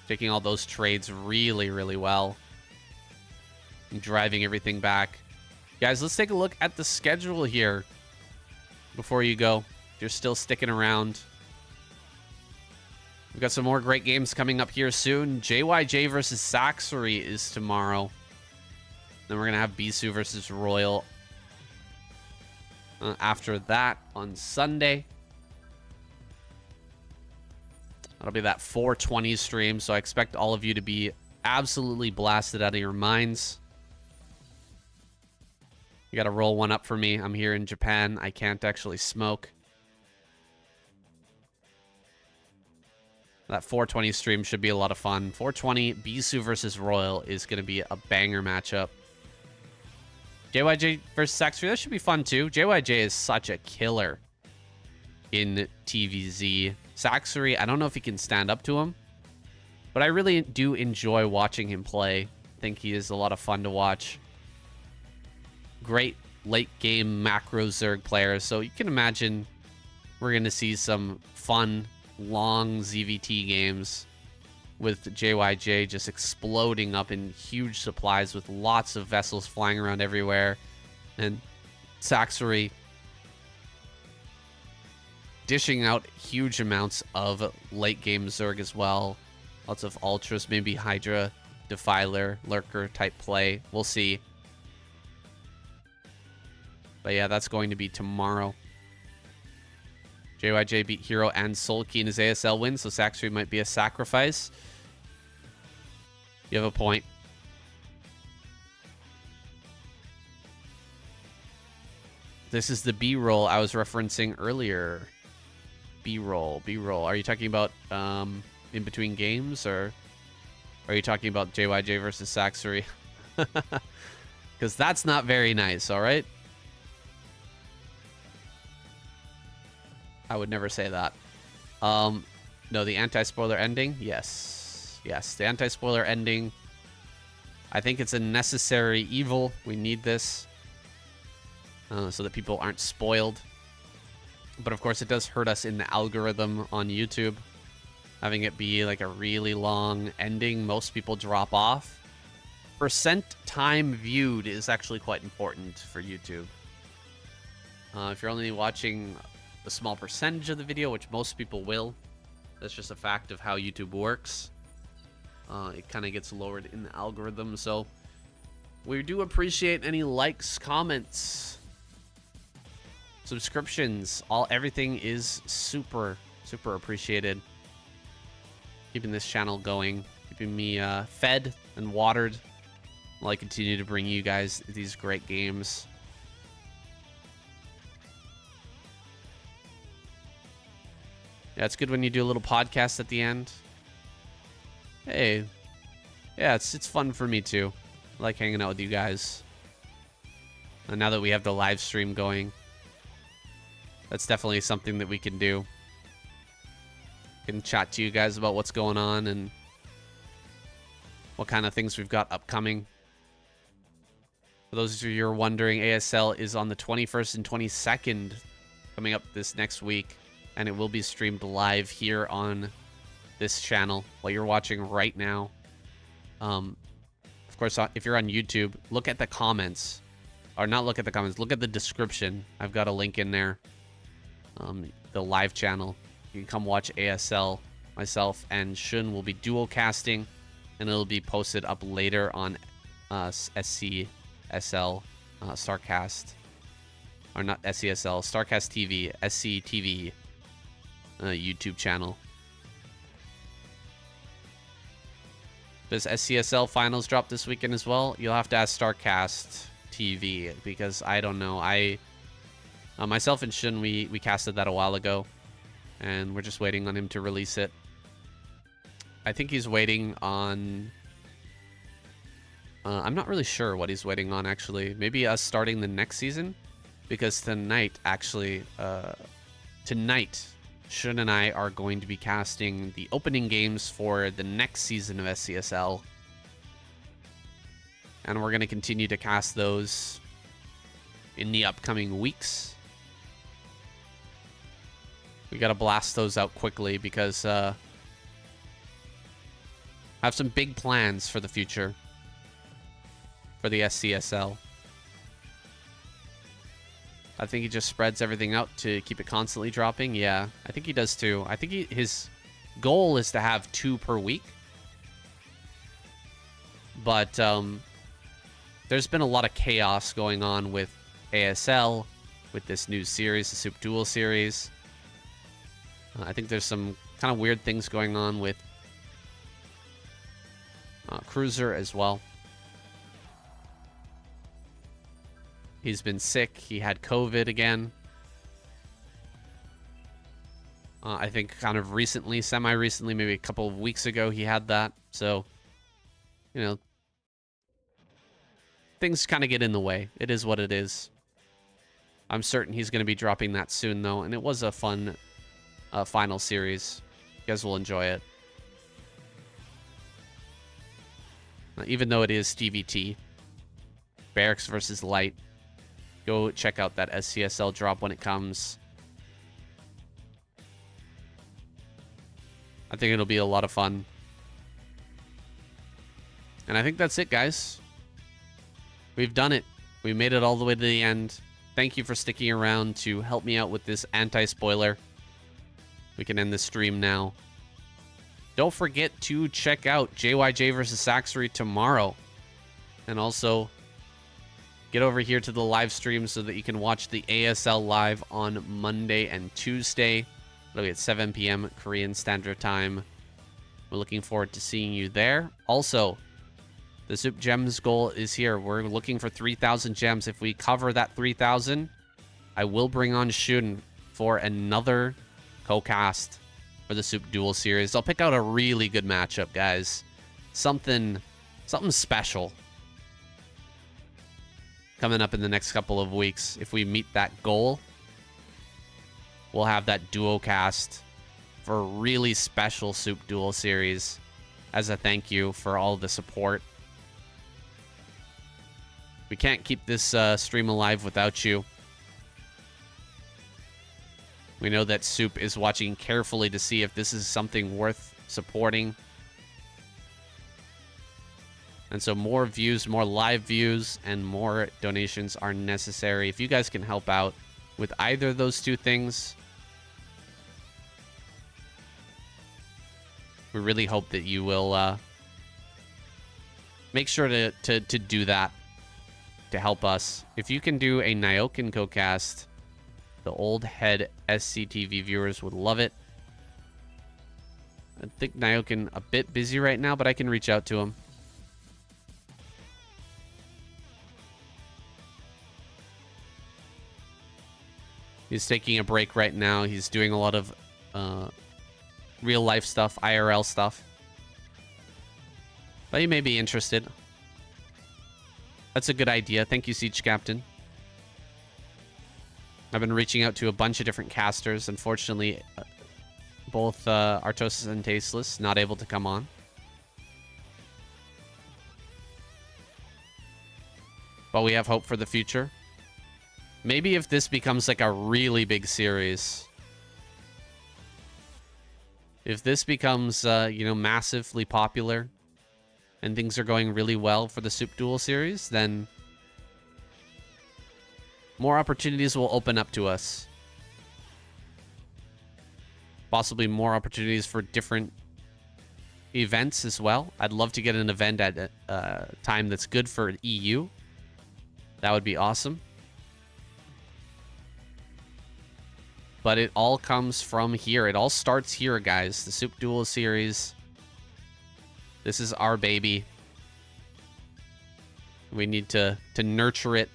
Taking all those trades really, really well. And driving everything back. Guys, let's take a look at the schedule here before you go. You're still sticking around. We've got some more great games coming up here soon. JYJ versus Saxory is tomorrow. Then we're going to have Bisu versus Royal after that on Sunday. That'll be that 420 stream, so I expect all of you to be absolutely blasted out of your minds. You got to roll one up for me. I'm here in Japan. I can't actually smoke. That 420 stream should be a lot of fun. 420 Bisu versus Royal is going to be a banger matchup. JYJ versus Saxory, that should be fun too. JYJ is such a killer in TVZ. Saxory, I don't know if he can stand up to him, but I really do enjoy watching him play. I think he is a lot of fun to watch. Great late game macro Zerg players, so you can imagine we're going to see some fun long ZVT games with JYJ just exploding up in huge supplies with lots of vessels flying around everywhere, and Saxory dishing out huge amounts of late game Zerg as well. Lots of ultras, maybe Hydra, Defiler, Lurker type play. We'll see. But yeah, that's going to be tomorrow. JYJ beat HerO and Sulky in his ASL win, so Saxory might be a sacrifice. You have a point. This is the B-roll I was referencing earlier. B-roll, B-roll. Are you talking about in between games, or Or are you talking about JYJ versus Saxory? Because that's not very nice, all right? I would never say that. No, the anti-spoiler ending? Yes. Yes, the anti-spoiler ending. I think it's a necessary evil. We need this. So that people aren't spoiled. But of course, it does hurt us in the algorithm on YouTube. Having it be like a really long ending, most people drop off. Percent time viewed is actually quite important for YouTube. If you're only watching a small percentage of the video, which most people will, that's just a fact of how YouTube works. It kind of gets lowered in the algorithm. So we do appreciate any likes, comments, subscriptions. Everything is super appreciated. Keeping this channel going, keeping me fed and watered while I continue to bring you guys these great games. Yeah, it's good when you do a little podcast at the end. Hey, yeah, it's fun for me too. I like hanging out with you guys. And now that we have the live stream going, that's definitely something that we can do. Can chat to you guys about what's going on and what kind of things we've got upcoming. For those of you who are wondering, ASL is on the 21st and 22nd coming up this next week, and it will be streamed live here on this channel, what you're watching right now. Of course, if you're on YouTube, look at the comments. Or not look at the comments, look at the description. I've got a link in there. The live channel. You can come watch ASL. Myself and Shun will be dual casting, and it'll be posted up later on SCSL Starcast. Or not SCSL, Starcast TV, SCTV YouTube channel. Does SCSL finals drop this weekend as well? You'll have to ask Starcast TV, because I don't know. Myself and Shun, we casted that a while ago, and we're just waiting on him to release it. I think he's waiting on... I'm not really sure what he's waiting on, actually. Maybe us starting the next season? Because tonight, actually, tonight, Shun and I are going to be casting the opening games for the next season of SCSL. And we're going to continue to cast those in the upcoming weeks. We got to blast those out quickly because I have some big plans for the future for the SCSL. I think he just spreads everything out to keep it constantly dropping. Yeah, I think he does too. I think his goal is to have 2 per week. But there's been a lot of chaos going on with ASL, with this new series, the SOOP DUEL series. I think there's some kind of weird things going on with Cruiser as well. He's been sick. He had COVID again. I think kind of recently, semi-recently, maybe a couple of weeks ago, he had that. So, you know, things kind of get in the way. It is what it is. I'm certain he's going to be dropping that soon, though. And it was a fun final series. You guys will enjoy it. Even though it is TVT. Barracks versus Light. Go check out that SCSL drop when it comes. I think it'll be a lot of fun. And I think that's it, guys. We've done it. We made it all the way to the end. Thank you for sticking around to help me out with this anti-spoiler. We can end the stream now. Don't forget to check out JYJ versus Saxory tomorrow. And also, get over here to the live stream so that you can watch the ASL live on Monday and Tuesday. It'll be at 7 p.m. Korean Standard Time. We're looking forward to seeing you there. Also, the SOOP Gems goal is here. We're looking for 3,000 gems. If we cover that 3,000, I will bring on Shun for another co-cast for the SOOP Duel series. I'll pick out a really good matchup, guys. something special coming up in the next couple of weeks. If we meet that goal, we'll have that duo cast for a really special SOOP Duel series as a thank you for all the support. We can't keep this stream alive without you. We know that SOOP is watching carefully to see if this is something worth supporting. And so more views, more live views, and more donations are necessary. If you guys can help out with either of those two things, we really hope that you will make sure to do that to help us. If you can do a Nyokin co-cast, the old head SCTV viewers would love it. I think Nyokin a bit busy right now, but I can reach out to him. He's taking a break right now. He's doing a lot of real life stuff, IRL stuff. But you may be interested. That's a good idea. Thank you, Siege Captain. I've been reaching out to a bunch of different casters. Unfortunately, both Artosis and Tasteless not able to come on. But we have hope for the future. Maybe if this becomes like a really big series. If this becomes, you know, massively popular and things are going really well for the SOOP Duel series, then more opportunities will open up to us. Possibly more opportunities for different events as well. I'd love to get an event at a time that's good for EU. That would be awesome. But it all comes from here. It all starts here, guys. The SOOP Duel series. This is our baby. We need to nurture it,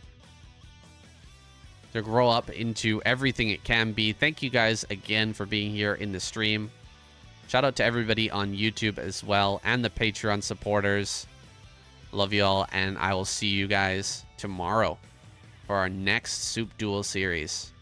to grow up into everything it can be. Thank you guys again for being here in the stream. Shout out to everybody on YouTube as well, and the Patreon supporters. Love you all, and I will see you guys tomorrow for our next SOOP Duel series.